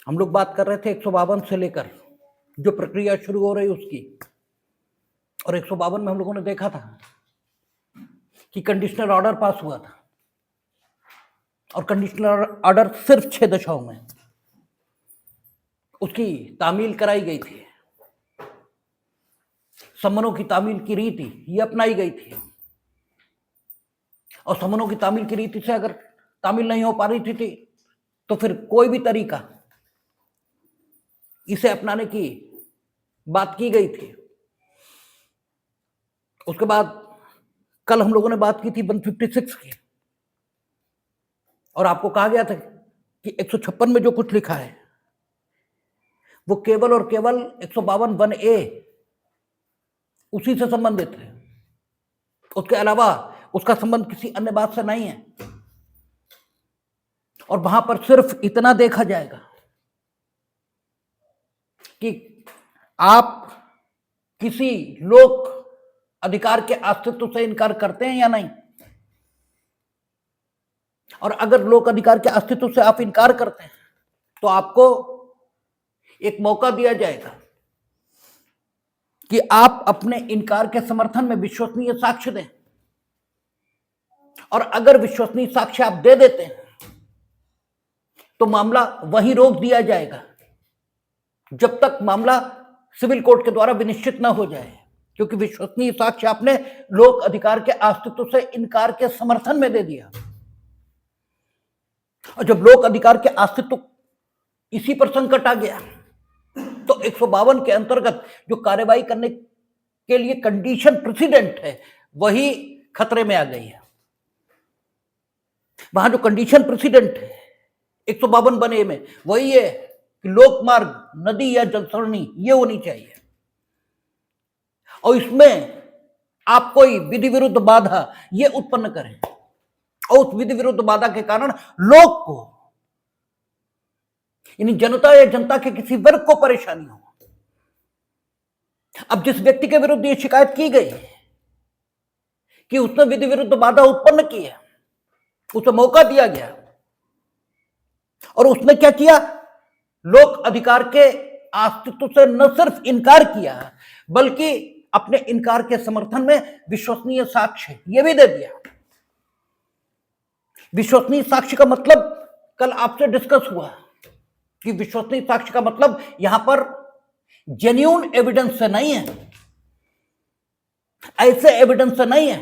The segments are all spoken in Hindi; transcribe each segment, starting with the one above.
हम लोग बात कर रहे थे 152 से लेकर जो प्रक्रिया शुरू हो रही उसकी, और 152 में हम लोगों ने देखा था कि कंडीशनल ऑर्डर पास हुआ था, और कंडीशनल ऑर्डर सिर्फ 6 दशाओं में उसकी तामील कराई गई थी। समनों की तामील की रीति ये अपनाई गई थी, और समनों की तामील की रीति से अगर तामील नहीं हो पा रही थी तो फिर कोई भी तरीका इसे अपनाने की बात की गई थी। उसके बाद कल हम लोगों ने बात की थी 156 की, और आपको कहा गया था कि 156 में जो कुछ लिखा है वो केवल और केवल 152 1A उसी से संबंधित है, उसके अलावा उसका संबंध किसी अन्य बात से नहीं है। और वहां पर सिर्फ इतना देखा जाएगा कि आप किसी लोक अधिकार के अस्तित्व से इनकार करते हैं या नहीं, और अगर लोक अधिकार के अस्तित्व से आप इनकार करते हैं तो आपको एक मौका दिया जाएगा कि आप अपने इनकार के समर्थन में विश्वसनीय साक्ष्य दें, और अगर विश्वसनीय साक्ष्य आप दे देते हैं तो मामला वहीं रोक दिया जाएगा जब तक मामला सिविल कोर्ट के द्वारा विनिश्चित न हो जाए, क्योंकि विश्वसनीय साक्ष्य आपने लोक अधिकार के अस्तित्व से इनकार के समर्थन में दे दिया, और जब लोक अधिकार के अस्तित्व इसी पर संकट आ गया तो 152 के अंतर्गत जो कार्रवाई करने के लिए कंडीशन प्रेसिडेंट है वही खतरे में आ गई है। वहां जो कंडीशन प्रेसिडेंट है 152 1A में वही है कि लोक मार्ग, नदी या जलसरणी ये होनी चाहिए, और इसमें आप कोई विधि विरुद्ध बाधा ये उत्पन्न करें और उस विधि विरुद्ध बाधा के कारण लोक को, यानी जनता या जनता के किसी वर्ग को परेशानी हो। अब जिस व्यक्ति के विरुद्ध ये शिकायत की गई कि उसने विधि विरुद्ध बाधा उत्पन्न की है, उसे मौका दिया गया और उसने क्या किया, लोक अधिकार के अस्तित्व से न सिर्फ इनकार किया बल्कि अपने इनकार के समर्थन में विश्वसनीय साक्ष्य यह भी दे दिया। विश्वसनीय साक्ष्य का मतलब कल आपसे डिस्कस हुआ कि विश्वसनीय साक्ष्य का मतलब यहां पर जेन्युइन एविडेंस से नहीं है, ऐसे एविडेंस से नहीं है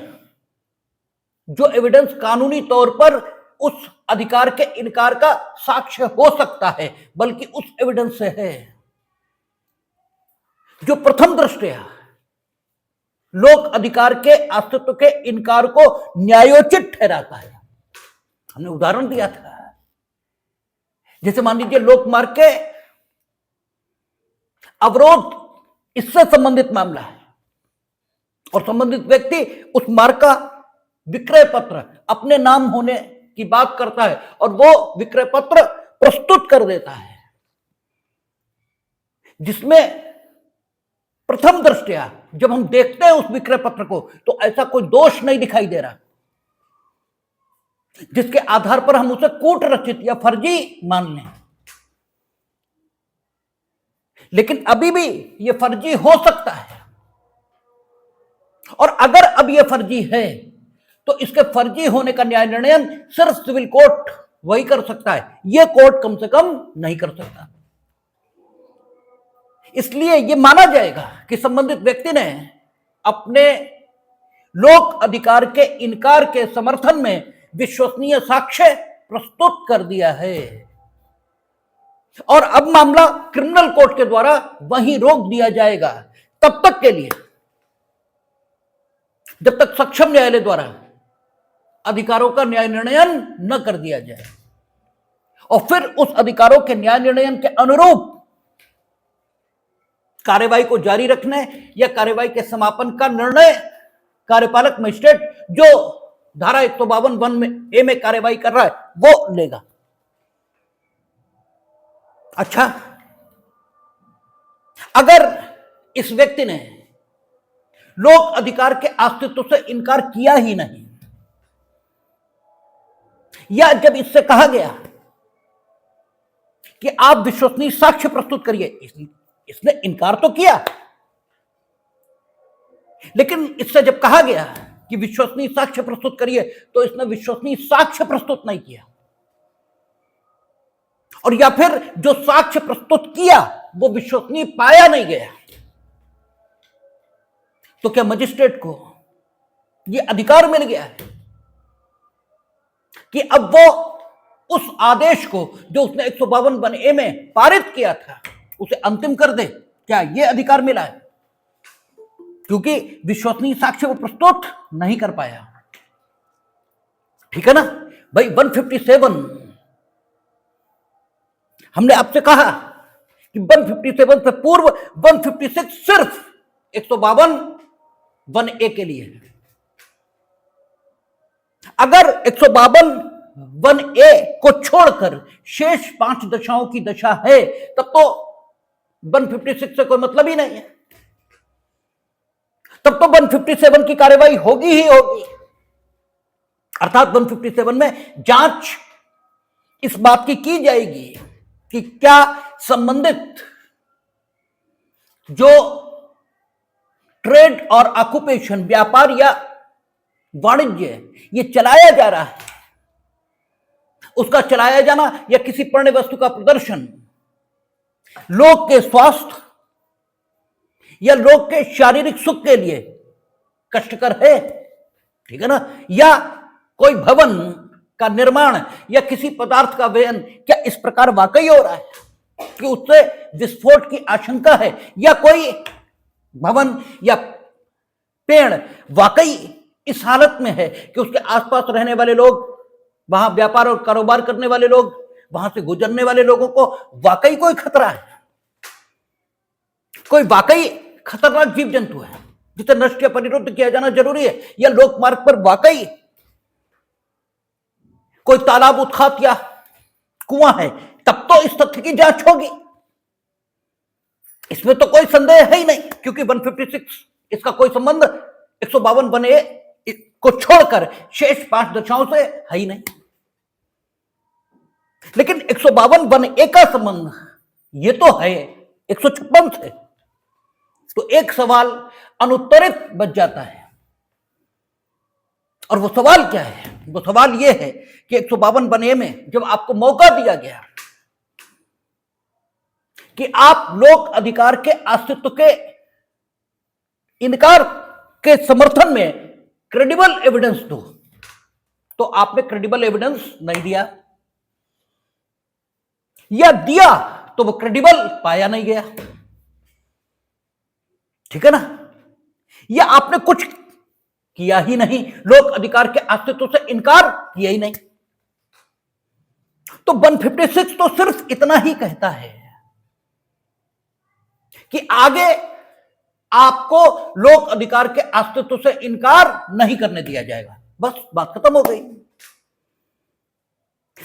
जो एविडेंस कानूनी तौर पर उस अधिकार के इनकार का साक्ष्य हो सकता है, बल्कि उस एविडेंस से है जो प्रथम दृष्टया लोक अधिकार के अस्तित्व के इनकार को न्यायोचित ठहराता है। हमने उदाहरण दिया था, जैसे मान लीजिए लोक मार्ग के अवरोध इससे संबंधित मामला है और संबंधित व्यक्ति उस मार्ग का विक्रय पत्र अपने नाम होने की बात करता है और वो विक्रय पत्र प्रस्तुत कर देता है, जिसमें प्रथम दृष्टया जब हम देखते हैं उस विक्रय पत्र को तो ऐसा कोई दोष नहीं दिखाई दे रहा जिसके आधार पर हम उसे कूट रचित या फर्जी मान लें। लेकिन अभी भी यह फर्जी हो सकता है, और अगर अब यह फर्जी है तो इसके फर्जी होने का न्याय निर्णय सिर्फ सिविल कोर्ट वही कर सकता है, यह कोर्ट कम से कम नहीं कर सकता। इसलिए यह माना जाएगा कि संबंधित व्यक्ति ने अपने लोक अधिकार के इनकार के समर्थन में विश्वसनीय साक्ष्य प्रस्तुत कर दिया है, और अब मामला क्रिमिनल कोर्ट के द्वारा वहीं रोक दिया जाएगा तब तक के लिए जब तक सक्षम न्यायालय द्वारा अधिकारों का न्याय निर्णयन न कर दिया जाए, और फिर उस अधिकारों के न्याय निर्णयन के अनुरूप कार्यवाही को जारी रखने या कार्यवाही के समापन का निर्णय कार्यपालक मजिस्ट्रेट जो धारा 152 1A में कार्यवाही कर रहा है वो लेगा। अच्छा, अगर इस व्यक्ति ने लोक अधिकार के अस्तित्व से इनकार किया ही नहीं, या जब इससे कहा गया कि आप विश्वसनीय साक्ष्य प्रस्तुत करिए। इसने इनकार तो किया, लेकिन इससे जब कहा गया कि विश्वसनीय साक्ष्य प्रस्तुत करिए, तो इसने विश्वसनीय साक्ष्य प्रस्तुत नहीं किया। और या फिर जो साक्ष्य प्रस्तुत किया वो विश्वसनीय पाया नहीं गया। तो क्या मजिस्ट्रेट को ये अधिकार मिल गया है कि अब वो उस आदेश को जो उसने 152(a) में पारित किया था उसे अंतिम कर दे? क्या ये अधिकार मिला है? क्योंकि विश्वसनीय साक्ष्य वो प्रस्तुत नहीं कर पाया। ठीक है ना भाई। 157 हमने आपसे कहा कि 157 से पूर्व 156 सिर्फ 152(a) के लिए है। अगर 152(a) को छोड़कर शेष 5 दशाओं की दशा है, तब तो 156 से कोई मतलब ही नहीं है। तब तो 157 की कार्यवाही होगी ही होगी। अर्थात 157 में जांच इस बात की जाएगी कि क्या संबंधित जो ट्रेड और ऑक्यूपेशन, व्यापार या वाणिज्य ये चलाया जा रहा है, उसका चलाया जाना या किसी पण्य वस्तु का प्रदर्शन लोग के स्वास्थ्य या लोग के शारीरिक सुख के लिए कष्टकर है। ठीक है ना। या कोई भवन का निर्माण या किसी पदार्थ का व्ययन क्या इस प्रकार वाकई हो रहा है कि उससे विस्फोट की आशंका है, या कोई भवन या पेड़ वाकई इस हालत में है कि उसके आसपास रहने वाले लोग, वहां व्यापार और कारोबार करने वाले लोग, वहां से गुजरने वाले लोगों को वाकई कोई खतरा है, कोई वाकई खतरनाक जीव जंतु है जिसे नष्ट या परिरुद्ध किया जाना जरूरी है, या लोक मार्ग पर वाकई कोई तालाब, उत्खात या कुआं है, तब तो इस तथ्य की जांच होगी। इसमें तो कोई संदेह है ही नहीं, क्योंकि 156 इसका कोई संबंध 152(a) को छोड़कर शेष 5 दशाओं से है ही नहीं। लेकिन 152(a) का संबंध ये तो है 156 से। तो एक सवाल अनुत्तरित बच जाता है, और वो सवाल क्या है? वो सवाल ये है कि 152(a) में जब आपको मौका दिया गया कि आप लोक अधिकार के अस्तित्व के इनकार के समर्थन में क्रेडिबल एविडेंस दो, तो आपने क्रेडिबल एविडेंस नहीं दिया, या दिया तो वो क्रेडिबल पाया नहीं गया। ठीक है ना। या आपने कुछ किया ही नहीं, लोक अधिकार के अस्तित्व से इनकार किया ही नहीं। तो 156 तो सिर्फ इतना ही कहता है कि आगे आपको लोक अधिकार के अस्तित्व से इनकार नहीं करने दिया जाएगा, बस बात खत्म हो गई।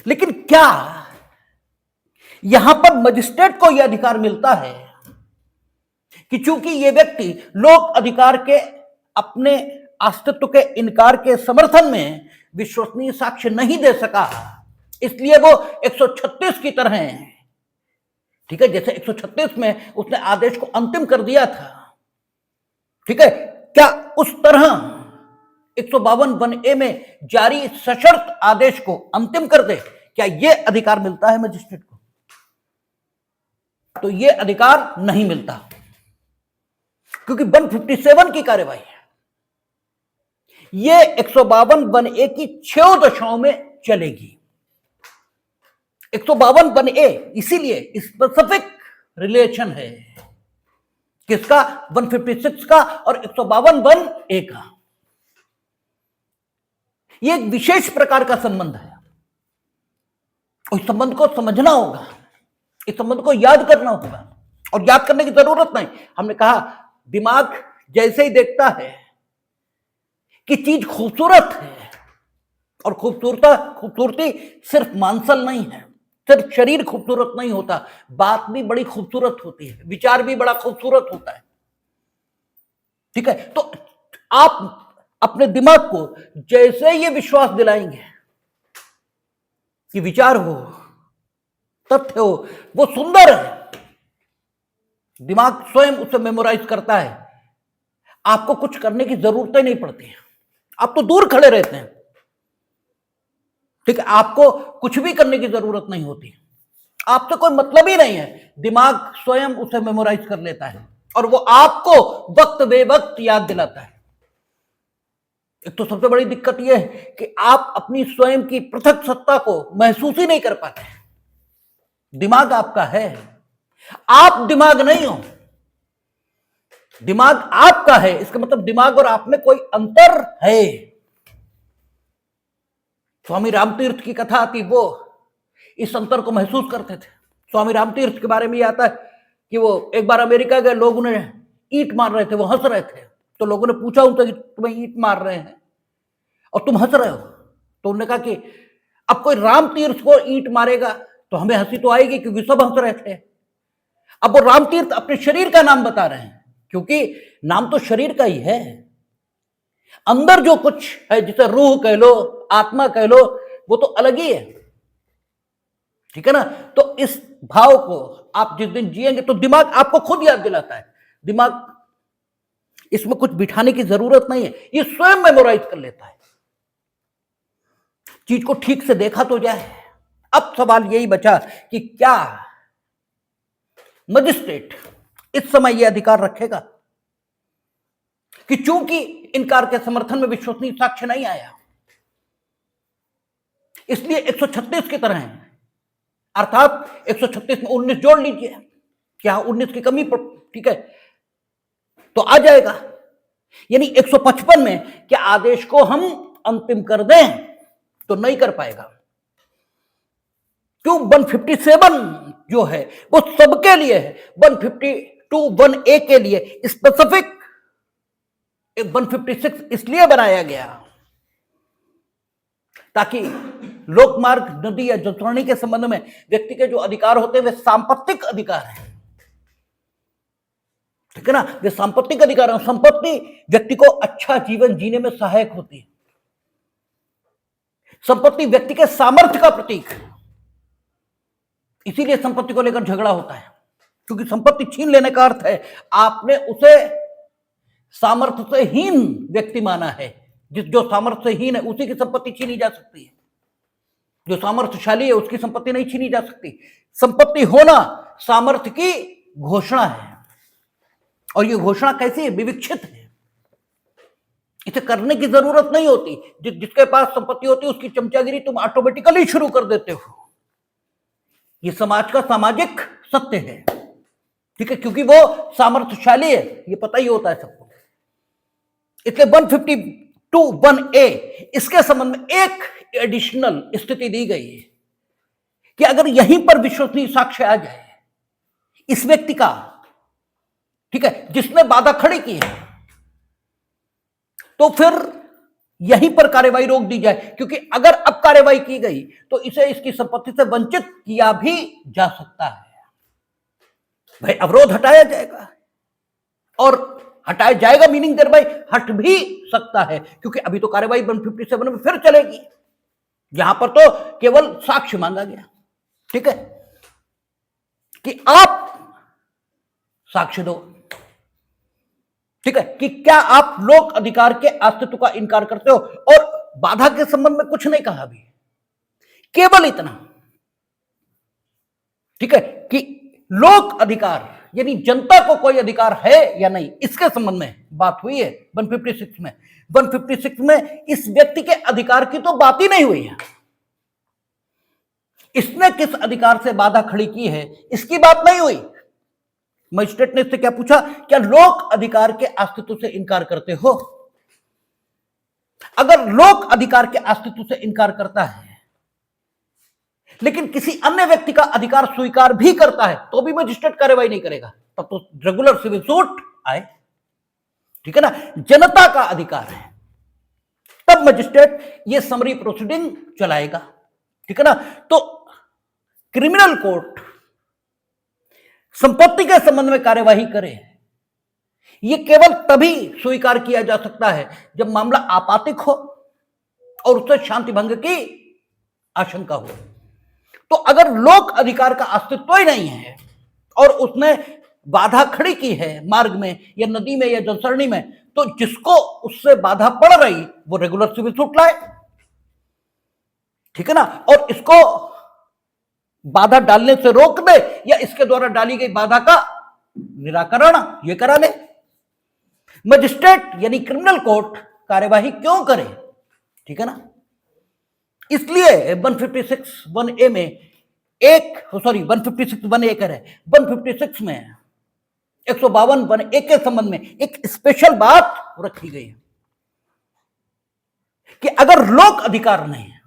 लेकिन क्या यहां पर मजिस्ट्रेट को यह अधिकार मिलता है कि चूंकि यह व्यक्ति लोक अधिकार के अपने अस्तित्व के इनकार के समर्थन में विश्वसनीय साक्ष्य नहीं दे सका, इसलिए वो 136 की तरह है? ठीक है, जैसे 136 में उसने आदेश को अंतिम कर दिया था, ठीक है, क्या उस तरह 152(a) में जारी सशर्त आदेश को अंतिम कर दे? क्या यह अधिकार मिलता है मजिस्ट्रेट को? तो यह अधिकार नहीं मिलता, क्योंकि 157 की कार्यवाही है यह 152(a) की 6 दशाओं में चलेगी। 152(a) इसीलिए स्पेसिफिक रिलेशन है किसका? 156 का और 152(a) का। यह एक विशेष प्रकार का संबंध है, उस संबंध को समझना होगा, इस संबंध को याद करना होगा, और याद करने की जरूरत नहीं। हमने कहा दिमाग जैसे ही देखता है कि चीज खूबसूरत है, और खूबसूरती सिर्फ मांसल नहीं है, सिर्फ शरीर खूबसूरत नहीं होता, बात भी बड़ी खूबसूरत होती है, विचार भी बड़ा खूबसूरत होता है। ठीक है, तो आप अपने दिमाग को जैसे ये विश्वास दिलाएंगे कि विचार हो, तथ्य हो वो सुंदर है, दिमाग स्वयं उसे मेमोराइज करता है, आपको कुछ करने की जरूरत ही नहीं पड़ती है, आप तो दूर खड़े रहते हैं, ठीक है, आपको कुछ भी करने की जरूरत नहीं होती, आपसे कोई मतलब ही नहीं है, दिमाग स्वयं उसे मेमोराइज कर लेता है और वो आपको वक्त बे वक्त याद दिलाता है। एक तो सबसे बड़ी दिक्कत यह है कि आप अपनी स्वयं की पृथक सत्ता को महसूस ही नहीं कर पाते। दिमाग आपका है, आप दिमाग नहीं हो, दिमाग आपका है, इसका मतलब दिमाग और आप में कोई अंतर है। स्वामी रामतीर्थ की कथा आती, वो इस अंतर को महसूस करते थे। स्वामी रामतीर्थ के बारे में ये आता है कि वो एक बार अमेरिका गए, लोग उन्हें ईंट मार रहे थे, वो हंस रहे थे, तो लोगों ने पूछा उनसे कि तुम्हें ईंट मार रहे हैं और तुम हंस रहे हो, तो उन्होंने कहा कि अब कोई रामतीर्थ को ईंट मारेगा तो हमें हंसी तो आएगी क्योंकि सब हंस रहे थे। अब वो रामतीर्थ अपने शरीर का नाम बता रहे हैं, क्योंकि नाम तो शरीर का ही है, अंदर जो कुछ है जिसे रूह कह लो, आत्मा कह लो, वो तो अलग ही है, ठीक है ना। तो इस भाव को आप जिस दिन जिएंगे तो दिमाग आपको खुद याद दिलाता है, दिमाग इसमें कुछ बिठाने की जरूरत नहीं है, ये स्वयं मेमोराइज कर लेता है। चीज को ठीक से देखा तो जाए। अब सवाल यही बचा कि क्या मजिस्ट्रेट इस समय यह अधिकार रखेगा कि चूंकि इनकार के समर्थन में विश्वसनीय साक्ष्य नहीं आया, इसलिए 136 की तरह है, अर्थात 136 में 19 जोड़ लीजिए, क्या 19 की कमी, ठीक है, तो आ जाएगा, यानी 155 में क्या आदेश को हम अंतिम कर दें तो नहीं कर पाएगा। क्यों? 157 जो है वो सबके लिए है, 152 1A के लिए स्पेसिफिक 156 इसलिए बनाया गया ताकि लोकमार्ग, नदी या जलतरणी के संबंध में व्यक्ति के जो अधिकार होते हैं वे सांपत्तिक अधिकार हैं, ठीक है ना, वे सांपत्तिक अधिकार हैं। संपत्ति व्यक्ति को अच्छा जीवन जीने में सहायक होती है, संपत्ति व्यक्ति के सामर्थ्य का प्रतीक है, इसीलिए संपत्ति को लेकर झगड़ा होता है, क्योंकि संपत्ति छीन लेने का अर्थ है आपने उसे सामर्थ्य से हीन व्यक्ति माना है, जो सामर्थ्य से हीन है उसी की संपत्ति छीनी जा सकती है, जो सामर्थ्यशाली है उसकी संपत्ति नहीं छीनी जा सकती। संपत्ति होना सामर्थ्य की घोषणा है, और यह घोषणा कैसी है? विविक्षित है, इसे करने की जरूरत नहीं होती, जिसके पास संपत्ति होती है उसकी चमचागिरी तुम ऑटोमेटिकली शुरू कर देते हो। यह समाज का सामाजिक सत्य है, ठीक है, क्योंकि वो सामर्थ्यशाली है, ये पता ही होता है सबको। इसलिए 152 1A इसके संबंध में एक एडिशनल स्थिति दी गई है कि अगर यहीं पर विश्वसनीय साक्ष्य आ जाए इस व्यक्ति का, ठीक है, जिसने बाधा खड़ी की है, तो फिर यहीं पर कार्यवाही रोक दी जाए, क्योंकि अगर अब कार्यवाही की गई तो इसे इसकी संपत्ति से वंचित किया भी जा सकता है। भाई अवरोध हटाया जाएगा, और हटाया जाएगा मीनिंग देर भाई हट भी सकता है, क्योंकि अभी तो कार्यवाही 157 में फिर चलेगी, यहां पर तो केवल साक्ष्य मांगा गया, ठीक है, कि आप साक्ष्य दो, ठीक है, कि क्या आप लोक अधिकार के अस्तित्व का इनकार करते हो, और बाधा के संबंध में कुछ नहीं कहा अभी, केवल इतना, ठीक है, कि लोक अधिकार यानी जनता को कोई अधिकार है या नहीं, इसके संबंध में बात हुई है 156 में। 156 में इस व्यक्ति के अधिकार की तो बात ही नहीं हुई है, इसने किस अधिकार से बाधा खड़ी की है इसकी बात नहीं हुई। मजिस्ट्रेट ने इससे क्या पूछा? क्या लोक अधिकार के अस्तित्व से इनकार करते हो? अगर लोक अधिकार के अस्तित्व से इनकार करता है लेकिन किसी अन्य व्यक्ति का अधिकार स्वीकार भी करता है तो भी मजिस्ट्रेट कार्रवाई नहीं करेगा, तब तो रेगुलर सिविल सूट आए, ठीक है ना, जनता का अधिकार है, तब मजिस्ट्रेट ये समरी प्रोसीडिंग चलाएगा, ठीक है ना। तो क्रिमिनल कोर्ट संपत्ति के संबंध में कार्यवाही करे, यह केवल तभी स्वीकार किया जा सकता है जब मामला आपत्तिक हो और उससे शांति भंग की आशंका हो। तो अगर लोक अधिकार का अस्तित्व ही नहीं है और उसने बाधा खड़ी की है मार्ग में या नदी में या जलसरणी में, तो जिसको उससे बाधा पड़ रही वो रेगुलर सिविल सूट लाए, ठीक है ना, और इसको बाधा डालने से रोक दे या इसके द्वारा डाली गई बाधा का निराकरण ये करा ले। मजिस्ट्रेट यानी क्रिमिनल कोर्ट कार्यवाही क्यों करे, ठीक है ना। इसलिए 156(1)A में 156(1)A करे 156 में 152(1)A के संबंध में एक स्पेशल बात रखी गई है कि अगर लोक अधिकार नहीं है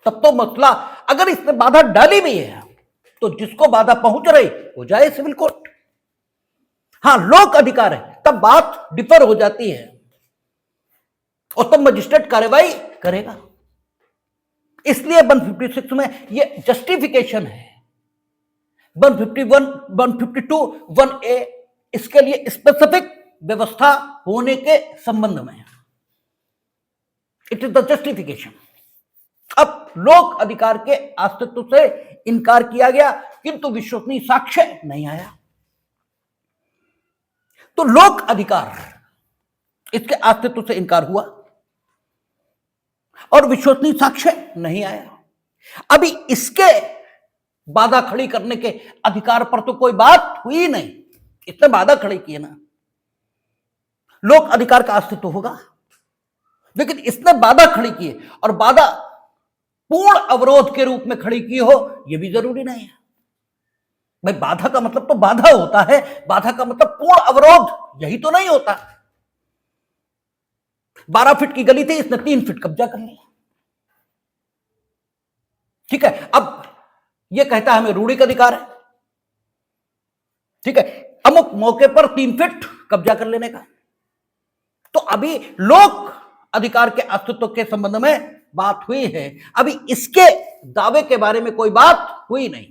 तब तो मसला, अगर इसने बाधा डाली भी है तो जिसको बाधा पहुंच रही हो जाए सिविल कोर्ट। हां, लोक अधिकार है तब बात डिफर हो जाती है और तब मजिस्ट्रेट कार्रवाई करेगा। इसलिए 156 में ये जस्टिफिकेशन है। 151, 152(1)A इसके लिए स्पेसिफिक व्यवस्था होने के संबंध में, इट इज द जस्टिफिकेशन। अब लोक अधिकार के अस्तित्व से इनकार किया गया किंतु विश्वसनीय साक्ष्य नहीं आया, तो लोक अधिकार इसके अस्तित्व से इनकार हुआ और विश्वसनीय साक्ष्य नहीं आया। अभी इसके बाधा खड़ी करने के अधिकार पर तो कोई बात हुई नहीं, इसने बाधा खड़ी की है ना, लोक अधिकार का अस्तित्व होगा, लेकिन इसने बाधा खड़ी की है और बाधा पूर्ण अवरोध के रूप में खड़ी की हो यह भी जरूरी नहीं है। भाई बाधा का मतलब तो बाधा होता है, बाधा का मतलब पूर्ण अवरोध यही तो नहीं होता। 12 फीट की गली थी, इसने 3 फीट कब्जा कर लिया, ठीक है। अब यह कहता है हमें रूढ़िक अधिकार है, ठीक है, अमुक मौके पर 3 फीट कब्जा कर लेने का। तो अभी लोक अधिकार के अस्तित्व के संबंध में बात हुई है, अभी इसके दावे के बारे में कोई बात हुई नहीं,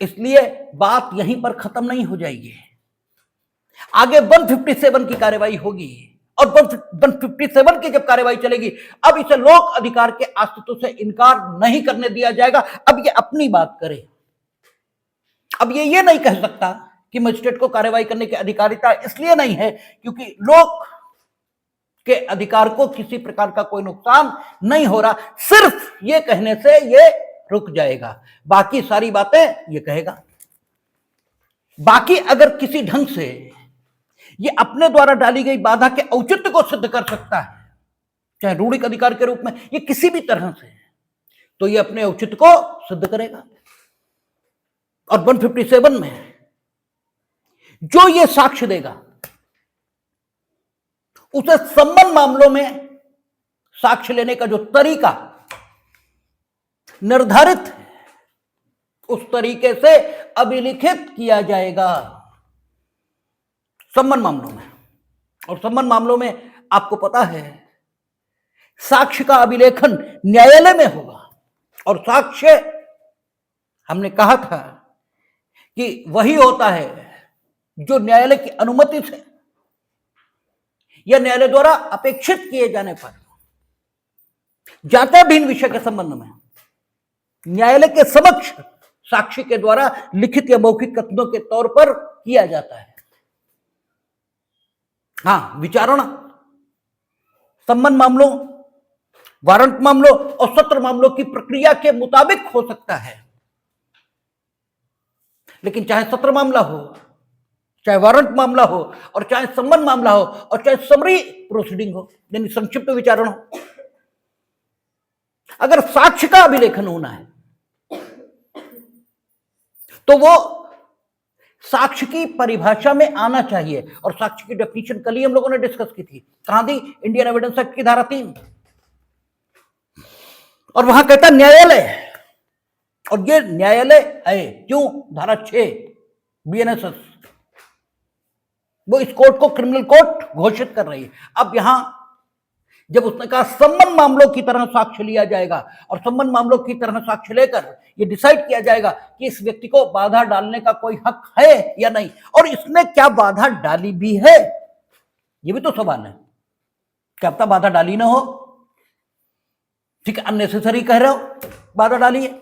इसलिए बात यहीं पर खत्म नहीं हो जाएगी। आगे 157 की कार्यवाही होगी और 157 की जब कार्यवाही चलेगी अब इसे लोक अधिकार के अस्तित्व से इनकार नहीं करने दिया जाएगा। अब ये अपनी बात करे, अब ये नहीं कह सकता कि मजिस्ट्रेट को कार्यवाही करने की अधिकारिता इसलिए नहीं है क्योंकि लोक के अधिकार को किसी प्रकार का कोई नुकसान नहीं हो रहा, सिर्फ ये कहने से ये रुक जाएगा, बाकी सारी बातें ये कहेगा। बाकी अगर किसी ढंग से ये अपने द्वारा डाली गई बाधा के औचित्य को सिद्ध कर सकता है, चाहे रूढ़िक अधिकार के रूप में ये किसी भी तरह से, तो ये अपने औचित्य को सिद्ध करेगा। और 157 में जो ये साक्ष्य देगा उसे संबंध मामलों में साक्ष्य लेने का जो तरीका निर्धारित है उस तरीके से अभिलिखित किया जाएगा संबंध मामलों में। और संबंध मामलों में आपको पता है साक्ष्य का अभिलेखन न्यायालय में होगा और साक्ष्य हमने कहा था कि वही होता है जो न्यायालय की अनुमति से या न्यायालय द्वारा अपेक्षित किए जाने पर जांचाधीन विषय के संबंध में न्यायालय के समक्ष साक्षी के द्वारा लिखित या मौखिक कथनों के तौर पर किया जाता है। हां, विचारणा संबंध मामलों, वारंट मामलों और सत्र मामलों की प्रक्रिया के मुताबिक हो सकता है, लेकिन चाहे सत्र मामला हो, चाहे वारंट मामला हो और चाहे संबंध मामला हो और चाहे समरी प्रोसीडिंग हो यानी संक्षिप्त विचारण हो, अगर साक्ष्य का अभिलेखन होना है तो वो साक्ष्य की परिभाषा में आना चाहिए। और साक्ष्य की डेफिनेशन कल ही हम लोगों ने डिस्कस की थी, कहां दी? इंडियन एविडेंस एक्ट की धारा 3, और वहां कहता न्यायालय, और ये न्यायालय है क्यों? धारा 6 BNSS वो इस कोर्ट को क्रिमिनल कोर्ट घोषित कर रही है। अब यहां जब उसने कहा संबंध मामलों की तरह साक्ष्य लिया जाएगा और संबंध मामलों की तरह साक्ष्य लेकर यह डिसाइड किया जाएगा कि इस व्यक्ति को बाधा डालने का कोई हक है या नहीं, और इसने क्या बाधा डाली भी है, यह भी तो सवाल है। क्या बाधा डाली ना हो, ठीक है, अननेसेसरी कह रहे हो बाधा डाली है,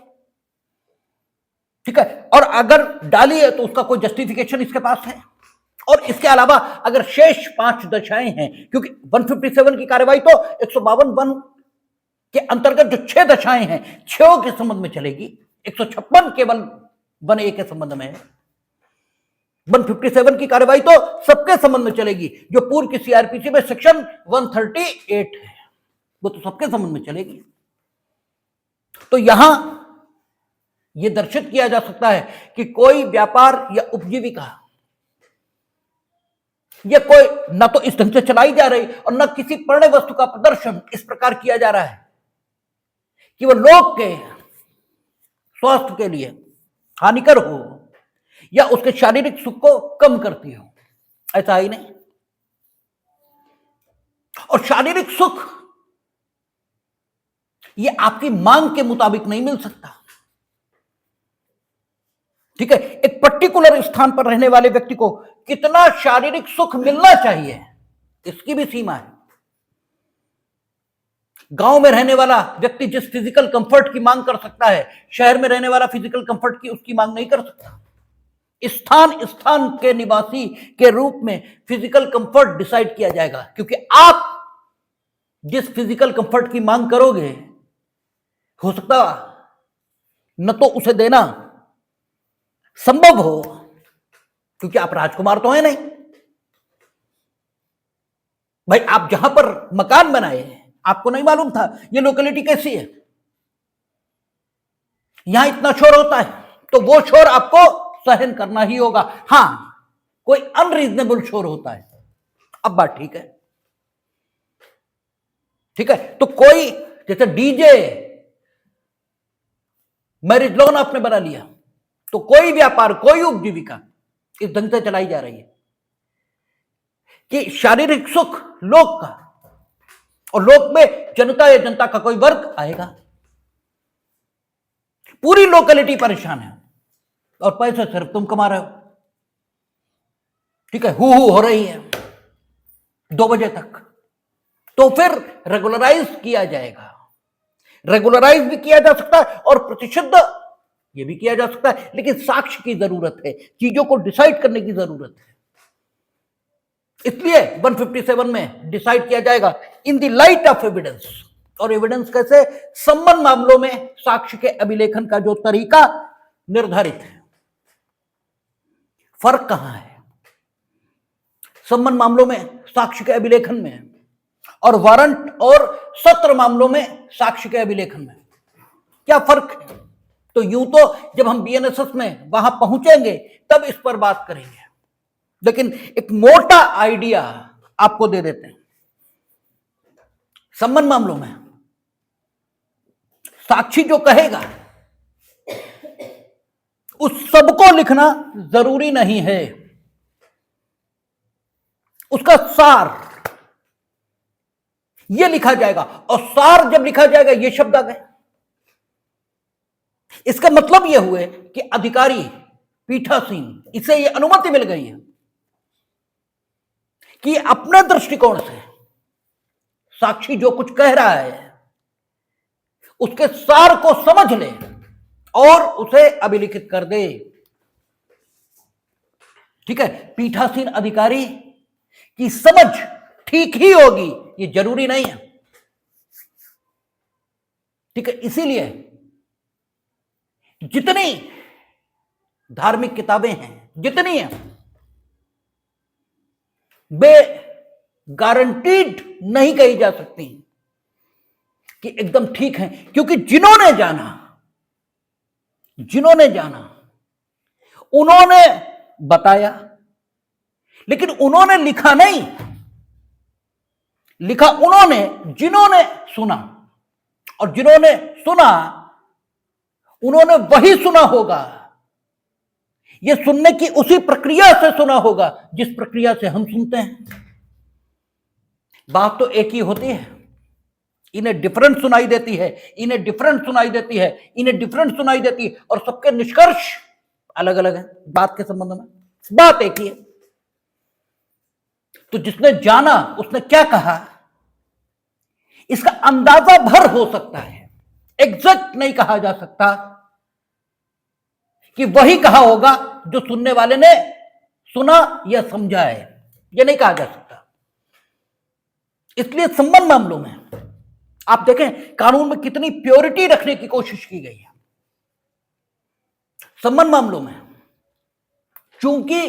ठीक है, और अगर डाली है तो उसका कोई जस्टिफिकेशन इसके पास है। और इसके अलावा अगर शेष 5 दशाएं हैं, क्योंकि 157 की कार्रवाई तो 152 वन के अंतर्गत जो 6 दशाएं हैं 6 के संबंध में चलेगी, 156 केवल 1A के संबंध में है। 157 की कार्रवाई तो सबके संबंध में चलेगी, जो पूर्व की सीआरपीसी में सेक्शन 138 है वो तो सबके संबंध में चलेगी। तो यहां यह दर्शित किया जा सकता है कि कोई व्यापार या उपजीविका यह कोई न तो इस ढंग से चलाई जा रही और न किसी परिणय वस्तु का प्रदर्शन इस प्रकार किया जा रहा है कि वह लोग के स्वास्थ्य के लिए हानिकर हो या उसके शारीरिक सुख को कम करती हो, ऐसा ही नहीं। और शारीरिक सुख यह आपकी मांग के मुताबिक नहीं मिल सकता। ठीक है, एक पर्टिकुलर स्थान पर रहने वाले व्यक्ति को कितना शारीरिक सुख मिलना चाहिए इसकी भी सीमा है। गांव में रहने वाला व्यक्ति जिस फिजिकल कंफर्ट की मांग कर सकता है, शहर में रहने वाला फिजिकल कंफर्ट की उसकी मांग नहीं कर सकता। स्थान स्थान के निवासी के रूप में फिजिकल कंफर्ट डिसाइड किया जाएगा, क्योंकि आप जिस फिजिकल कंफर्ट की मांग करोगे हो सकता न तो उसे देना संभव हो, क्योंकि आप राजकुमार तो हैं नहीं। भाई आप जहां पर मकान बनाए आपको नहीं मालूम था ये लोकेलिटी कैसी है, यहां इतना शोर होता है, तो वो शोर आपको सहन करना ही होगा। हां, कोई अनरीजनेबल शोर होता है, अब बात ठीक है। ठीक है, तो कोई जैसे डीजे मैरिज लॉन आपने बना लिया, तो कोई व्यापार कोई उपजीविका इस ढंग से चलाई जा रही है कि शारीरिक सुख लोक का, और लोक में जनता या जनता का कोई वर्ग आएगा, पूरी लोकेलिटी परेशान है और पैसे सिर्फ तुम कमा रहे हो। ठीक है, हु हो रही है 2 बजे तक, तो फिर रेगुलराइज किया जाएगा। रेगुलराइज भी किया जा सकता है और प्रतिशत ये भी किया जा सकता है, लेकिन साक्ष्य की जरूरत है, चीजों को डिसाइड करने की जरूरत है। इसलिए 157 में डिसाइड किया जाएगा in the light of evidence. और एविडेंस कैसे? संबंध मामलों में साक्ष्य के अभिलेखन का जो तरीका निर्धारित है। फर्क कहां है संबंध मामलों में साक्ष्य के अभिलेखन में और वारंट और सत्र मामलों में साक्ष्य के अभिलेखन में? क्या फर्क है? तो यूं तो जब हम बीएनएसएस में वहां पहुंचेंगे तब इस पर बात करेंगे, लेकिन एक मोटा आइडिया आपको दे देते हैं। संबंध मामलों में साक्षी जो कहेगा उस सबको लिखना जरूरी नहीं है, उसका सार यह लिखा जाएगा। और सार जब लिखा जाएगा, ये शब्द आ गए, इसका मतलब यह हुए कि अधिकारी पीठासीन इसे यह अनुमति मिल गई है कि अपने दृष्टिकोण से साक्षी जो कुछ कह रहा है उसके सार को समझ ले और उसे अभिलिखित कर दे। ठीक है, पीठासीन अधिकारी की समझ ठीक ही होगी ये जरूरी नहीं है। ठीक है, इसीलिए जितनी धार्मिक किताबें हैं, जितनी हैं, वे गारंटीड नहीं कही जा सकती कि एकदम ठीक है, क्योंकि जिन्होंने जाना उन्होंने बताया, लेकिन उन्होंने लिखा नहीं, लिखा उन्होंने जिन्होंने सुना, और जिन्होंने सुना उन्होंने वही सुना होगा, यह सुनने की उसी प्रक्रिया से सुना होगा जिस प्रक्रिया से हम सुनते हैं। बात तो एक ही होती है, इन्हें डिफरेंट सुनाई देती है, इन्हें डिफरेंट सुनाई देती है, इन्हें डिफरेंट सुनाई देती है, और सबके निष्कर्ष अलग अलग हैं बात के संबंध में। बात एक ही है। तो जिसने जाना उसने क्या कहा इसका अंदाजा भर हो सकता है, एग्जैक्ट नहीं कहा जा सकता कि वही कहा होगा जो सुनने वाले ने सुना या समझा है, यह नहीं कहा जा सकता। इसलिए संबंध मामलों में आप देखें कानून में कितनी प्योरिटी रखने की कोशिश की गई है। संबंध मामलों में चूंकि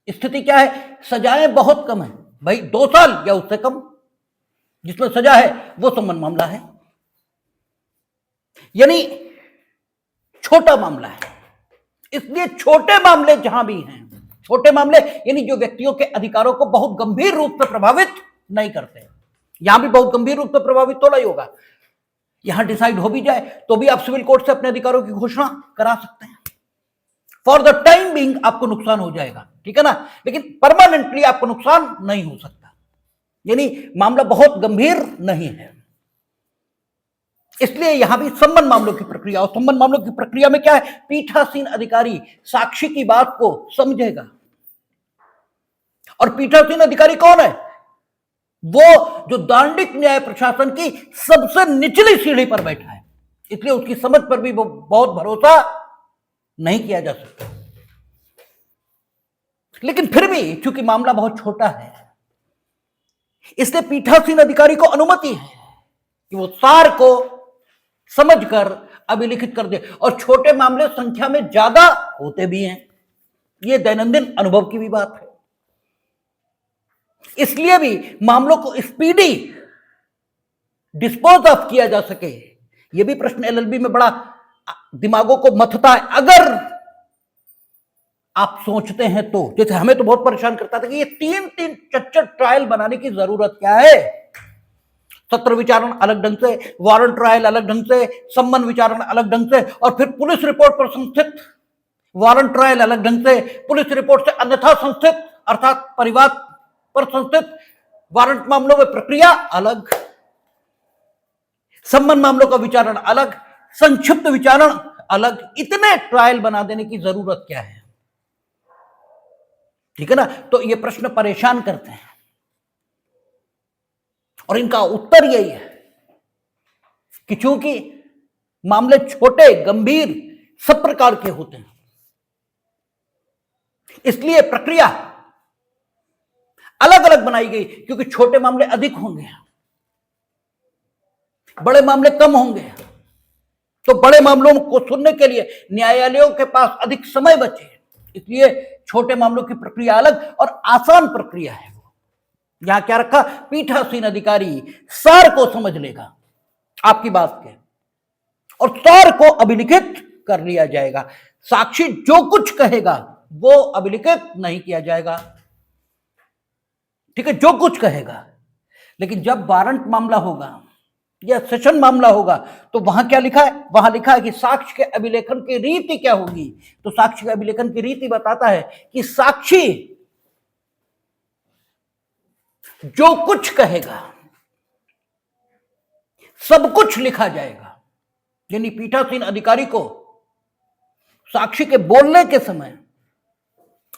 स्थिति क्या है, सजाएं बहुत कम है भाई, 2 साल या उससे कम जिसमें सजा है वो संबंध मामला है, यानी छोटा मामला है। इसलिए छोटे मामले जहां भी हैं, छोटे मामले यानी जो व्यक्तियों के अधिकारों को बहुत गंभीर रूप से प्रभावित नहीं करते, यहां भी बहुत गंभीर रूप से प्रभावित तो नहीं होगा, यहां डिसाइड हो भी जाए तो भी आप सिविल कोर्ट से अपने अधिकारों की घोषणा करा सकते हैं। फॉर द टाइम बीइंग आपको नुकसान हो जाएगा, ठीक है ना, लेकिन परमानेंटली आपको नुकसान नहीं हो सकता, यानी मामला बहुत गंभीर नहीं है। इसलिए यहां भी संबंध मामलों की प्रक्रिया, और संबंध मामलों की प्रक्रिया में क्या है, पीठासीन अधिकारी साक्षी की बात को समझेगा। और पीठासीन अधिकारी कौन है, वो जो दांडिक न्याय प्रशासन की सबसे निचली सीढ़ी पर बैठा है, इसलिए उसकी समझ पर भी बहुत भरोसा नहीं किया जा सकता। लेकिन फिर भी चूंकि मामला बहुत छोटा है, इसलिए पीठासीन अधिकारी को अनुमति है कि वो सार को समझकर अभिलिखित कर दे, और छोटे मामले संख्या में ज्यादा होते भी हैं, ये दैनंदिन अनुभव की भी बात है। इसलिए भी मामलों को स्पीडी डिस्पोज ऑफ किया जा सके, यह भी प्रश्न एलएलबी में बड़ा दिमागों को मथता है। अगर आप सोचते हैं तो, जैसे हमें तो बहुत परेशान करता था कि ये 3-3 4-4 ट्रायल बनाने की जरूरत क्या है, सत्र विचारण अलग ढंग से, वारंट ट्रायल अलग ढंग से, सम्मन विचारण अलग ढंग से, और फिर पुलिस रिपोर्ट पर संस्थित वारंट ट्रायल अलग ढंग से, पुलिस रिपोर्ट से अन्यथा संस्थित अर्थात परिवाद पर संस्थित वारंट मामलों में प्रक्रिया अलग, सम्मन मामलों का विचारण अलग, संक्षिप्त विचारण अलग। इतने ट्रायल बना देने की जरूरत क्या है, ठीक है ना। तो ये प्रश्न परेशान करते हैं और इनका उत्तर यही है कि चूंकि मामले छोटे, गंभीर, सब प्रकार के होते हैं, इसलिए प्रक्रिया अलग अलग बनाई गई, क्योंकि छोटे मामले अधिक होंगे, बड़े मामले कम होंगे, तो बड़े मामलों को सुनने के लिए न्यायालयों के पास अधिक समय बचे, इसलिए छोटे मामलों की प्रक्रिया अलग और आसान प्रक्रिया है। वो यहां क्या रखा, पीठासीन अधिकारी सार को समझ लेगा आपकी बात के, और सार को अभिलिखित कर लिया जाएगा। साक्षी जो कुछ कहेगा वो अभिलिखित नहीं किया जाएगा, ठीक है, जो कुछ कहेगा। लेकिन जब वारंट मामला होगा या सेशन मामला होगा तो वहां क्या लिखा है, वहां लिखा है कि साक्ष्य के अभिलेखन की रीति क्या होगी। तो साक्ष्य के अभिलेखन की रीति बताता है कि साक्षी जो कुछ कहेगा सब कुछ लिखा जाएगा, यानी पीठासीन अधिकारी को साक्षी के बोलने के समय